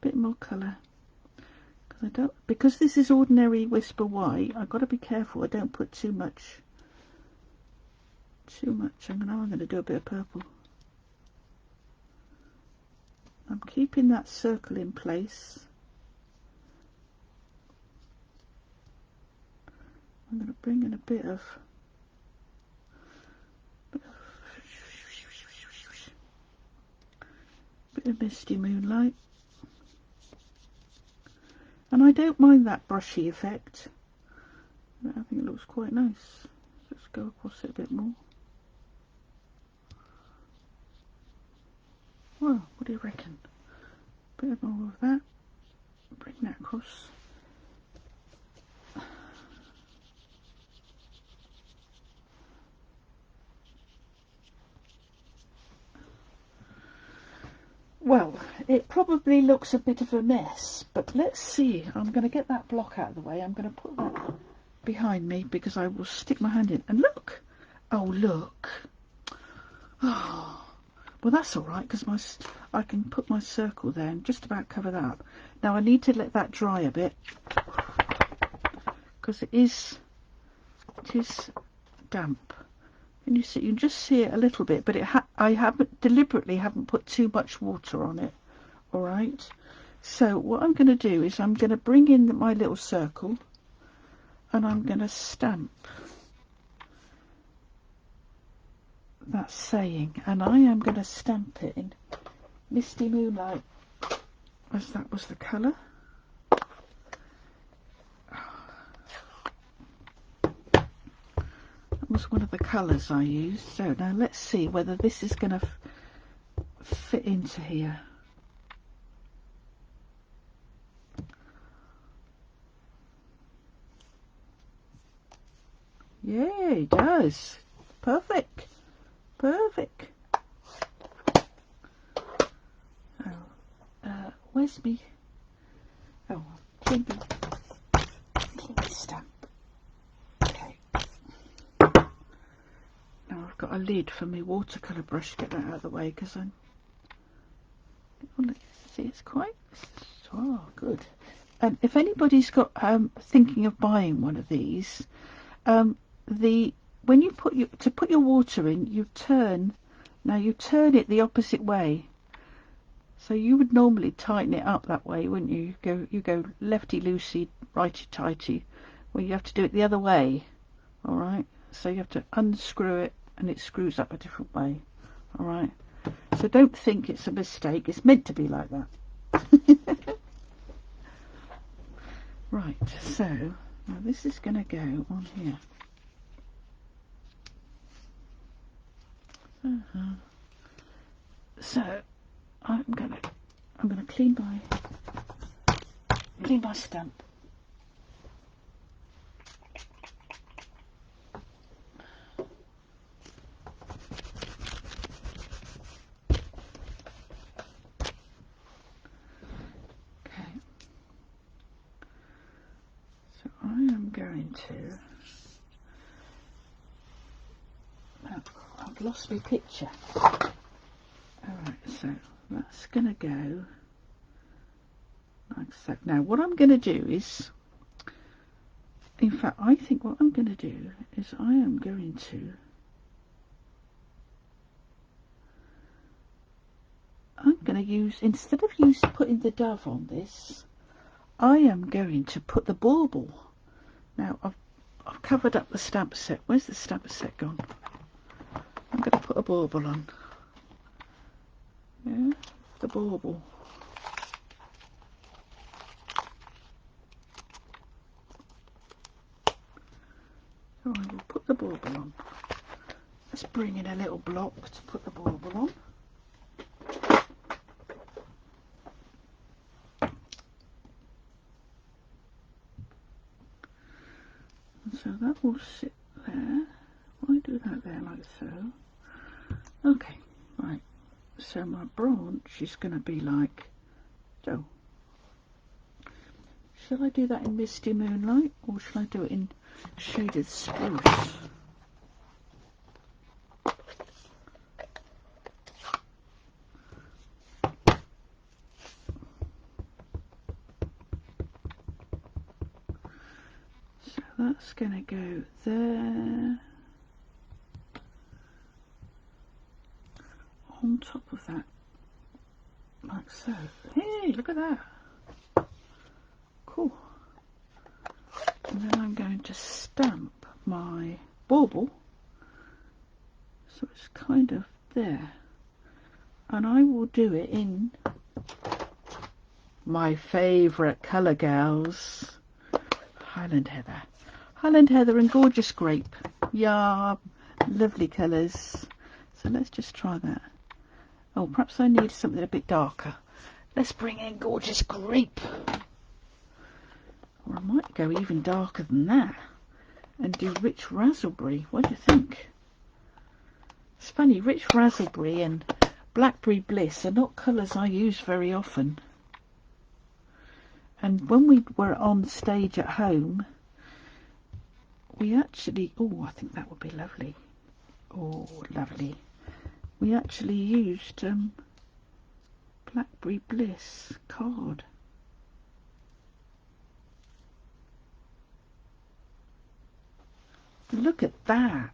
Bit more colour, because this is ordinary Whisper White, I've got to be careful I don't put too much. I'm going to do a bit of purple. I'm keeping that circle in place. I'm going to bring in a bit of Misty Moonlight, and I don't mind that brushy effect. I think it looks quite nice. Let's go across it a bit more. Well, what do you reckon? A bit more of that. Bring that across. Well, it probably looks a bit of a mess, but let's see. I'm going to get that block out of the way. I'm going to put that behind me because I will stick my hand in. And look! Oh, look! Oh, Well, that's all right, because I can put my circle there and just about cover that up. Now I need to let that dry a bit, because it is damp. Can you see? You can just see it a little bit, but I deliberately haven't put too much water on it. All right. So what I'm going to do is I'm going to bring in my little circle, and I'm going to stamp that saying, and I am going to stamp it in Misty Moonlight, as that was the colour. That was one of the colours I used. So now let's see whether this is going to fit into here. Yeah, it does. Perfect. Perfect. Oh, where's me? Oh, clean the stamp. Okay. Now I've got a lid for my watercolour brush. Get that out of the way, because I'm. See, it's quite. Oh, good. If anybody's got thinking of buying one of these, when you put your water in, you turn it the opposite way. So you would normally tighten it up that way, wouldn't you? You go lefty loosey, righty tighty. Well, you have to do it the other way. All right. So you have to unscrew it, and it screws up a different way. All right. So don't think it's a mistake. It's meant to be like that. Right. So now this is going to go on here. So I'm gonna clean my stamp. Okay. So I am going to. I've lost my picture. Alright, so that's going to go like so. Now what I'm going to do is, in fact, I think what I'm going to do is I am going to, use, instead of putting the dove on this, I am going to put the bauble. Now I've covered up the stamp set. Where's the stamp set gone? I'm going to put a bauble on. Yeah, the bauble. So I will put the bauble on. Let's bring in a little block to put the bauble on. And so that will sit there. I do that there like so. Okay, right. So my branch is going to be like so. Shall I do that in Misty Moonlight, or shall I do it in Shaded Spruce? So that's going to go there, on top of that, like so. Hey, look at that. Cool. And then I'm going to stamp my bauble, so it's kind of there. And I will do it in my favourite colour, gals. Highland Heather. Highland Heather and Gorgeous Grape. Yeah, lovely colours. So let's just try that. Oh, perhaps I need something a bit darker. Let's bring in Gorgeous Grape. Or I might go even darker than that and do Rich Raspberry. What do you think? It's funny, Rich Raspberry and Blackberry Bliss are not colours I use very often. And when we were on stage at home, we actually... Oh, I think that would be lovely. Oh, lovely. we actually used Blackberry Bliss card. Look at that.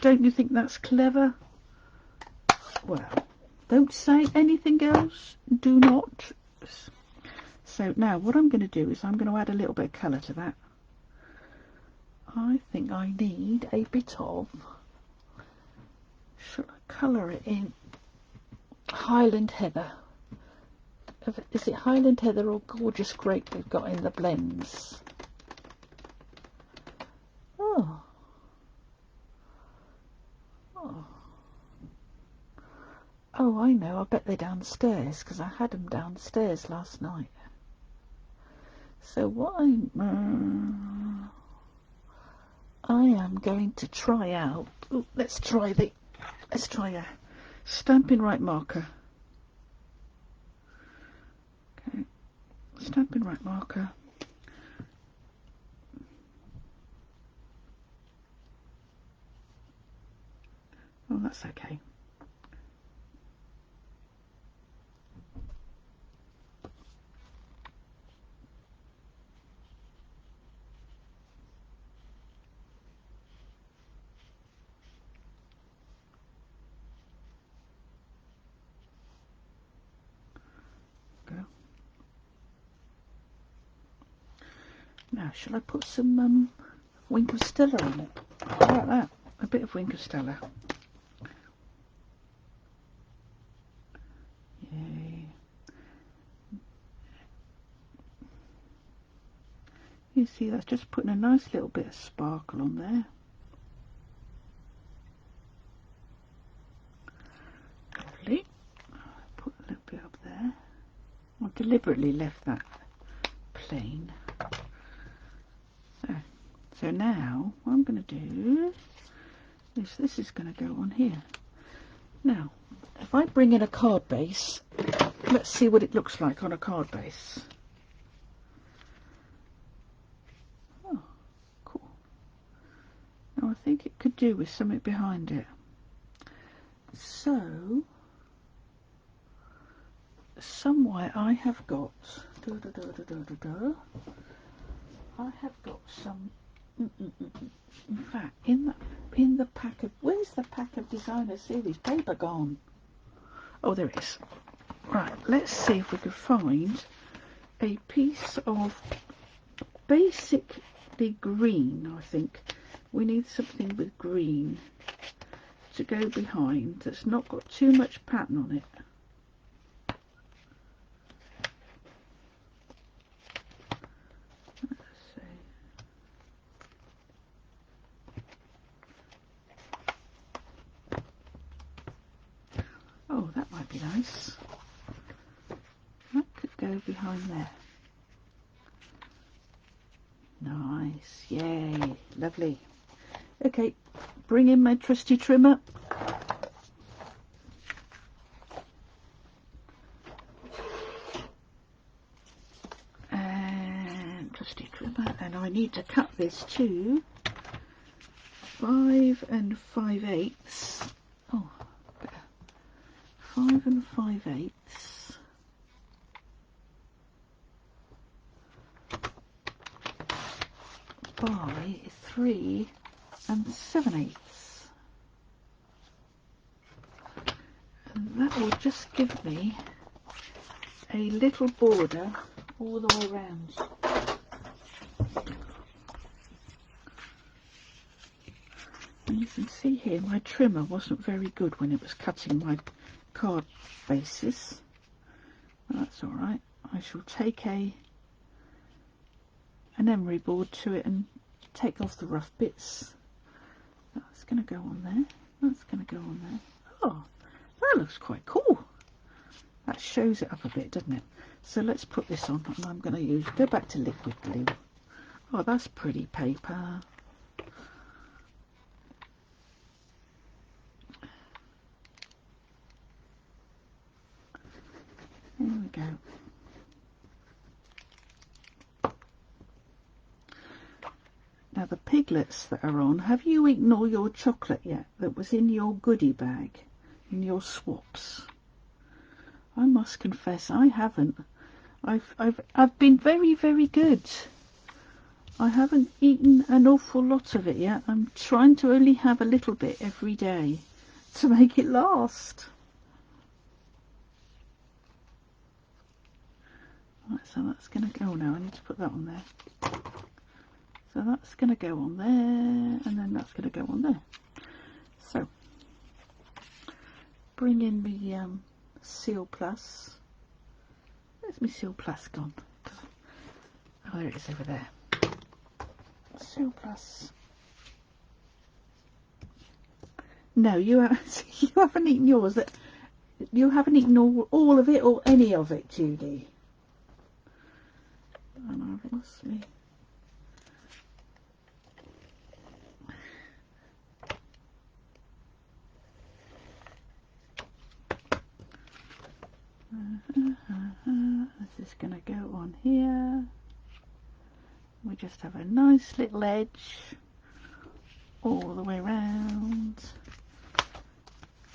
Don't you think that's clever? Well, don't say anything else. Do not. So now what I'm going to do is I'm going to add a little bit of colour to that. I think I need a bit of, should I colour it in Highland Heather? Is it Highland Heather or Gorgeous Grape we've got in the blends? Oh. Oh. Oh, I know. I bet they're downstairs because I had them downstairs last night. So what I am going to try out. Ooh, let's try a Stampin' Right marker. Okay, Stampin' Right marker. Oh, that's okay. Now, shall I put some Winkle Stella on it? How about that? A bit of Winkle Stella. Yay. You see, that's just putting a nice little bit of sparkle on there. Lovely. Put a little bit up there. I deliberately left that plain. So now what I'm going to do is this is going to go on here. Now, if I bring in a card base, let's see what it looks like on a card base. Oh, cool. Now I think it could do with something behind it. So, somewhere I have got, I have got some. In fact, in the pack of, where's the pack of designer series paper gone? Oh, there it is. Right, let's see if we can find a piece of basically green. I think we need something with green to go behind that's not got too much pattern on it. Oh, that might be nice. That could go behind there. Nice, yay, lovely. Okay, bring in my trusty trimmer. And trusty trimmer, and I need to cut this to 5 5/8. Oh, 5 5/8 by 3 7/8, and that will just give me a little border all the way around. And you can see here my trimmer wasn't very good when it was cutting my card bases. Well, that's alright. I shall take an emery board to it and take off the rough bits. That's going to go on there. That's going to go on there. Oh, that looks quite cool. That shows it up a bit, doesn't it? So let's put this on, and I'm going to go back to liquid glue. Oh, that's pretty paper. There we go. Now the piglets that are on, have you eaten all your chocolate yet that was in your goodie bag? in your swaps? I must confess I haven't. I've been very, very good. I haven't eaten an awful lot of it yet. I'm trying to only have a little bit every day to make it last. Right, so that's going to go now. I need to put that on there. So that's going to go on there, and then that's going to go on there. So, bring in the Seal Plus. Where's my Seal Plus gone? Oh, there it is over there. Seal Plus. No, you haven't eaten yours. You haven't eaten all of it or any of it, Judy. And I've lost me. This is going to go on here. We just have a nice little edge all the way around.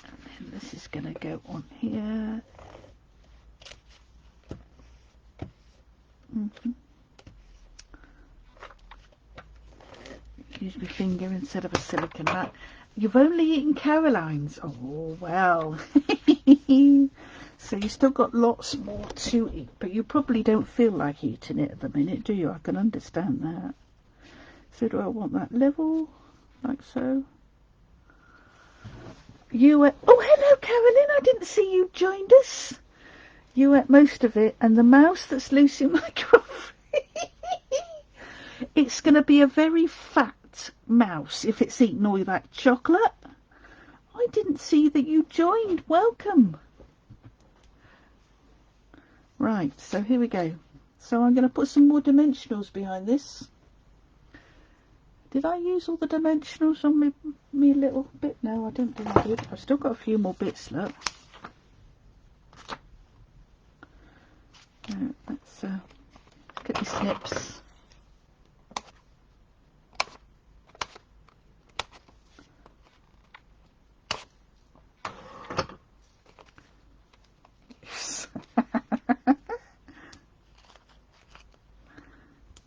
And then this is going to go on here. Use my finger instead of a silicone mat. You've only eaten Caroline's. Oh, well. So you still got lots more to eat, but you probably don't feel like eating it at the minute, do you? I can understand that. So do I want that level, like so? You ate, oh hello Carolyn, I didn't see you joined us. You ate most of it, and the mouse that's loose in my coffee. It's going to be a very fat mouse if it's eaten all that chocolate. I didn't see that you joined. Welcome. Right, so here we go. So I'm going to put some more dimensionals behind this. Did I use all the dimensionals on me little bit? No, I didn't do good. I've still got a few more bits, look. Let's get the snips.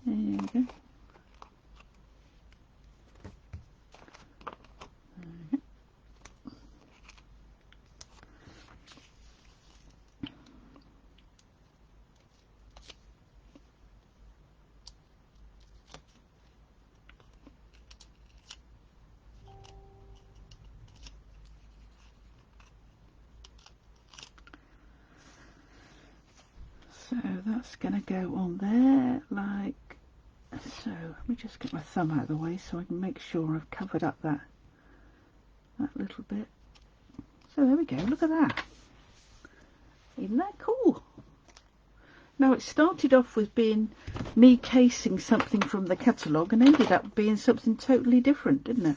There you go. So that's going to go on there like so. Let me just get my thumb out of the way so I can make sure I've covered up that little bit. So there we go, look at that. Isn't that cool? Now it started off with being me casing something from the catalogue and ended up being something totally different, didn't it?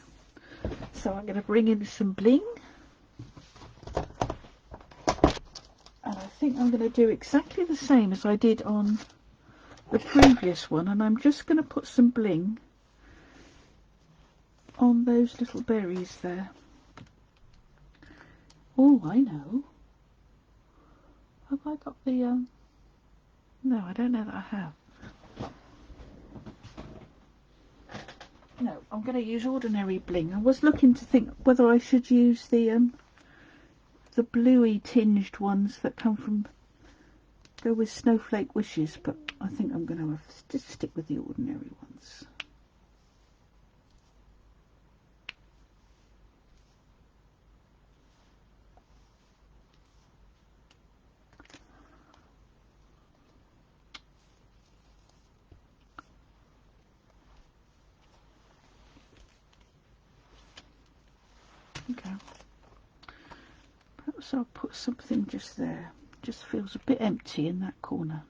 So I'm going to bring in some bling. And I think I'm going to do exactly the same as I did on the previous one, and I'm just going to put some bling on those little berries there. Oh, I know. Have I got the no, I don't know that I have. No, I'm going to use ordinary bling. I was looking to think whether I should use the bluey tinged ones that go with Snowflake Wishes, but I think I'm going to have to stick with the ordinary ones. Okay. Perhaps I'll put something just there. Just feels a bit empty in that corner.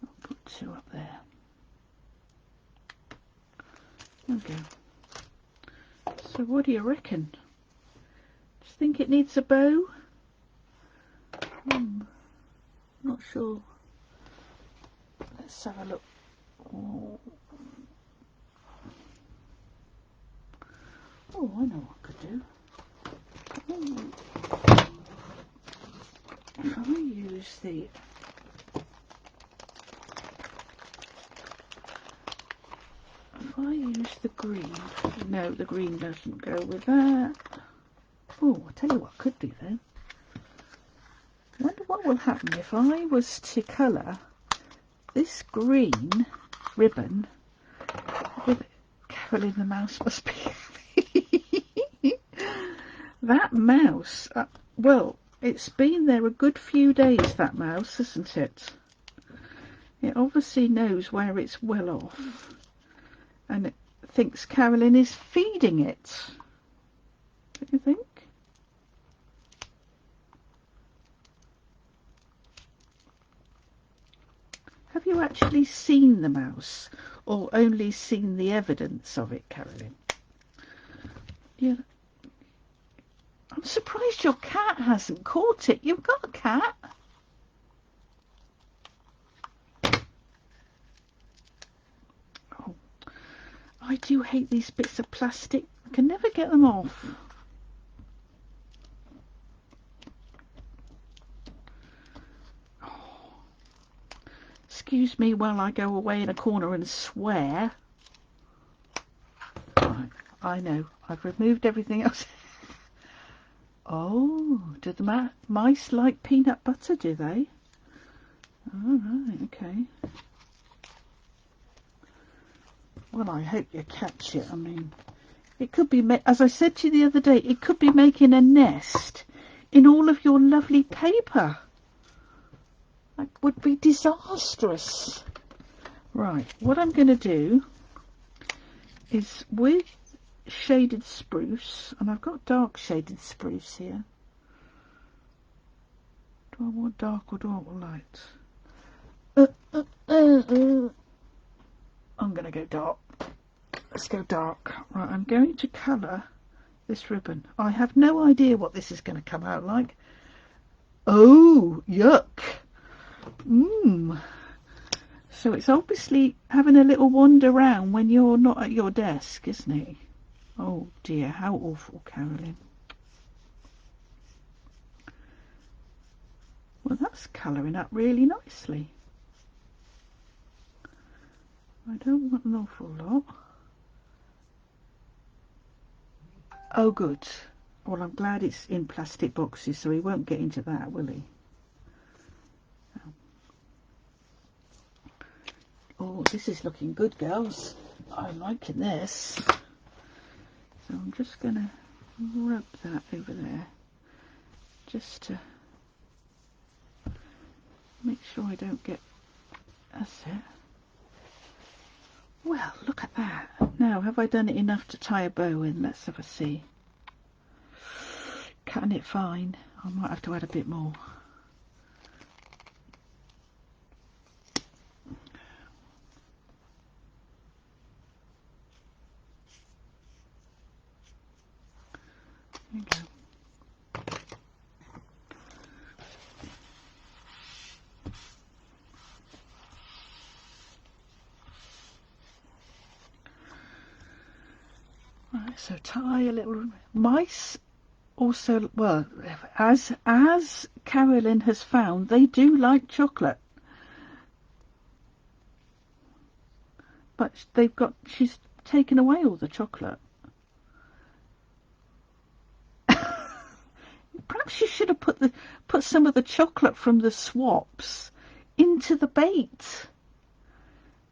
I'll put two up there. Okay. So what do you reckon? Do you think it needs a bow? Not sure. Let's have a look. Oh, I know what I could do. Ooh. If I use the green, no, the green doesn't go with that. Oh, I'll tell you what I could do then. I wonder what will happen if I was to colour this green ribbon with Carolyn the mouse must be. That mouse, well, it's been there a good few days, that mouse, hasn't it? It obviously knows where it's well off, and it thinks Carolyn is feeding it. Don't you think? Have you actually seen the mouse, or only seen the evidence of it, Carolyn? Yeah. I'm surprised your cat hasn't caught it. You've got a cat. Oh, I do hate these bits of plastic. I can never get them off. Excuse me while I go away in a corner and swear. Right, I know. I've removed everything else. Oh, do the mice like peanut butter, do they? All right, okay. Well, I hope you catch it. I mean, it could be, as I said to you the other day, it could be making a nest in all of your lovely paper. That would be disastrous. Right, what I'm going to do is with shaded spruce, and I've got dark shaded spruce here. Do I want dark or do I want light? I'm going to go dark. Let's go dark. Right, I'm going to colour this ribbon. I have no idea what this is going to come out like. Oh, yuck. So it's obviously having a little wander around when you're not at your desk, isn't it? Oh dear, how awful, Carolyn. Well, that's colouring up really nicely. I don't want an awful lot. Oh, good. Well, I'm glad it's in plastic boxes, so he won't get into that, will he? Oh, this is looking good, girls. I'm liking this. So I'm just going to rub that over there, just to make sure I don't get... That's it. Well, look at that. Now, have I done it enough to tie a bow in? Let's have a see. Cutting it fine. I might have to add a bit more. There you go. Right, so tie a little... Mice also, well, as Carolyn has found, they do like chocolate. But she's taken away all the chocolate. Perhaps you should have put some of the chocolate from the swaps into the bait,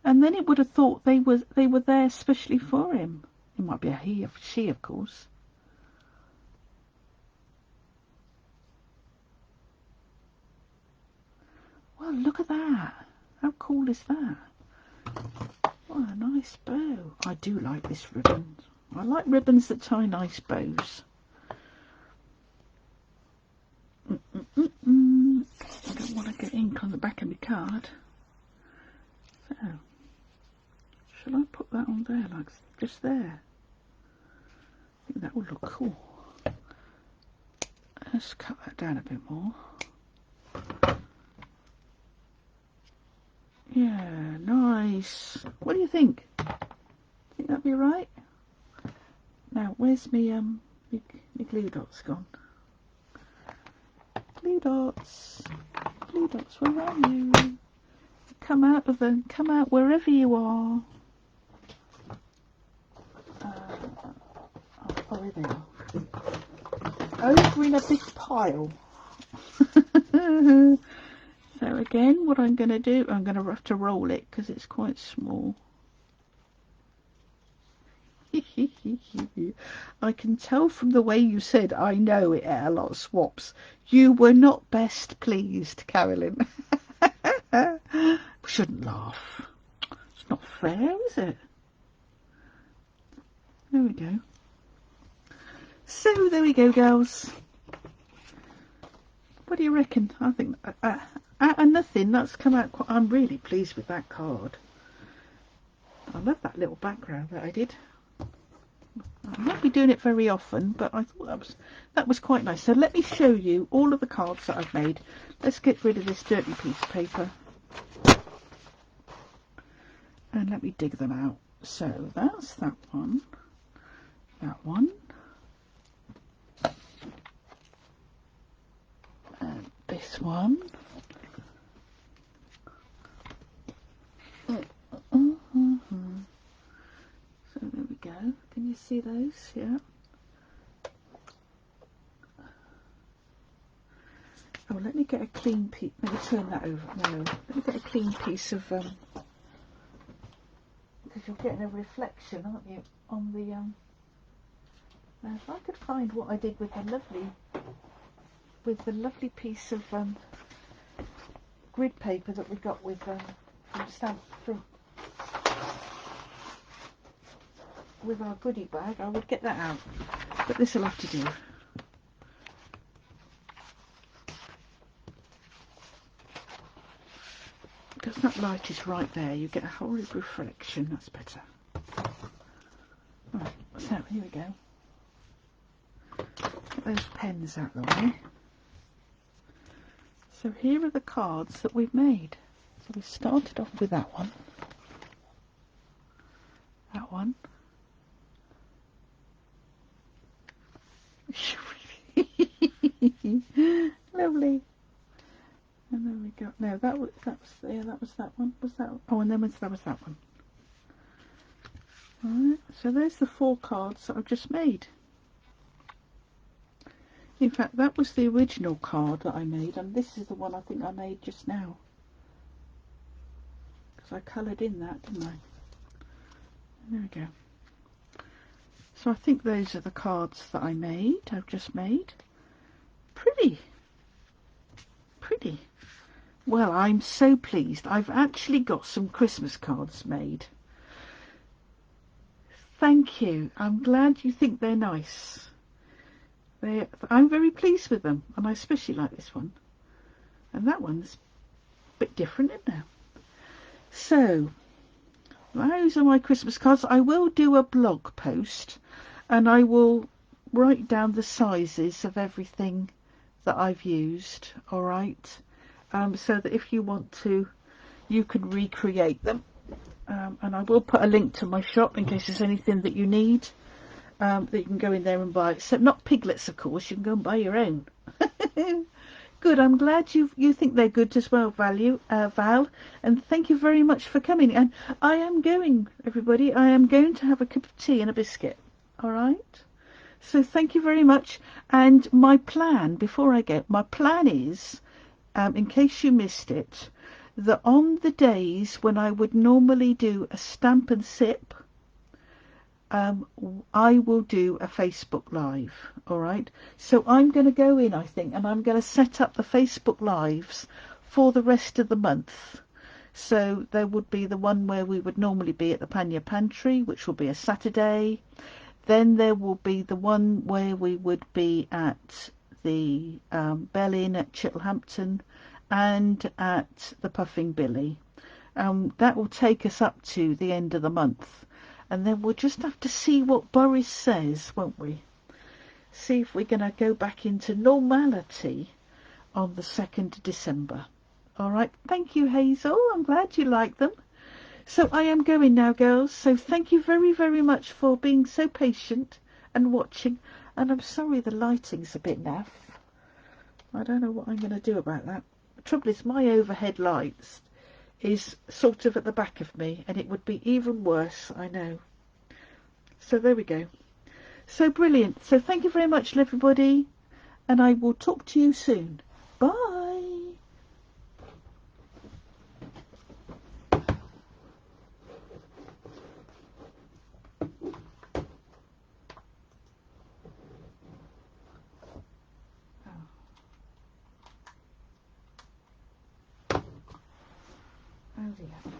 and then it would have thought they were there especially for him. It might be a he, she, of course. Well, look at that. How cool is that? What a nice bow. I do like this ribbon. I like ribbons that tie nice bows. I don't want to get ink on the back of my card. So, shall I put that on there, like just there? I think that would look cool. Let's cut that down a bit more. Yeah, nice. What do you think? Think that'd be right? Now, where's me My glue dot's gone. Glue dots, where are you? Come out of them, come out wherever you are. Oh, there they are. Over in a big pile. So again, what I'm going to do, I'm going to have to roll it because it's quite small. I can tell from the way you said, I know it ate a lot of swaps. You were not best pleased, Carolyn. We shouldn't laugh. It's not fair, is it? There we go. So there we go, girls. What do you reckon? I think nothing. That's come out quite. I'm really pleased with that card. I love that little background that I did. I won't be doing it very often, but I thought that was quite nice. So let me show you all of the cards that I've made. Let's get rid of this dirty piece of paper. And let me dig them out. So that's that one. That one. And this one. So there we go. Can you see those? Yeah. Oh, let me get a clean piece. Let me turn that over. No, let me get a clean piece of because you're getting a reflection, aren't you, on the Now, if I could find what I did with the lovely piece of grid paper that we got with with our goodie bag, I would get that out. But this will have to do. Because that light is right there, you get a horrid reflection. That's better. Right, so here we go. Get those pens out of the way. So here are the cards that we've made. So we started off with that one. That one. Lovely. And then we got no. That was that one. Was that? Oh, and then that was that one. Alright. So there's the 4 cards that I've just made. In fact, that was the original card that I made, and this is the one I think I made just now. Because I coloured in that, didn't I? There we go. So I think those are the cards that I've just made. Pretty. Pretty. Well, I'm so pleased. I've actually got some Christmas cards made. Thank you. I'm glad you think they're nice. I'm very pleased with them, and I especially like this one. And that one's a bit different, isn't it? So, those are my Christmas cards. I will do a blog post, and I will write down the sizes of everything that I've used, alright? So that if you want to, you can recreate them. And I will put a link to my shop in case there's anything that you need. That you can go in there and buy, except not piglets, of course. You can go and buy your own. Good. I'm glad you think they're good as well, Val. And thank you very much for coming. And I am going, everybody. I am going to have a cup of tea and a biscuit. All right. So thank you very much. And my plan, before I go, my plan is, in case you missed it, that on the days when I would normally do a stamp and sip, I will do a Facebook Live, all right? So I'm going to go in, I think, and I'm going to set up the Facebook Lives for the rest of the month. So there would be the one where we would normally be at the Panya Pantry, which will be a Saturday. Then there will be the one where we would be at the Bell Inn at Chittlehampton and at the Puffing Billy. That will take us up to the end of the month. And then we'll just have to see what Boris says, won't we? See if we're going to go back into normality on the 2nd of December. All right. Thank you, Hazel. I'm glad you like them. So I am going now, girls. So thank you very, very much for being so patient and watching. And I'm sorry the lighting's a bit naff. I don't know what I'm going to do about that. The trouble is my overhead lights is sort of at the back of me, and it would be even worse, I know. So there we go. So brilliant. So thank you very much, everybody, and I will talk to you soon. Bye. Oh dear.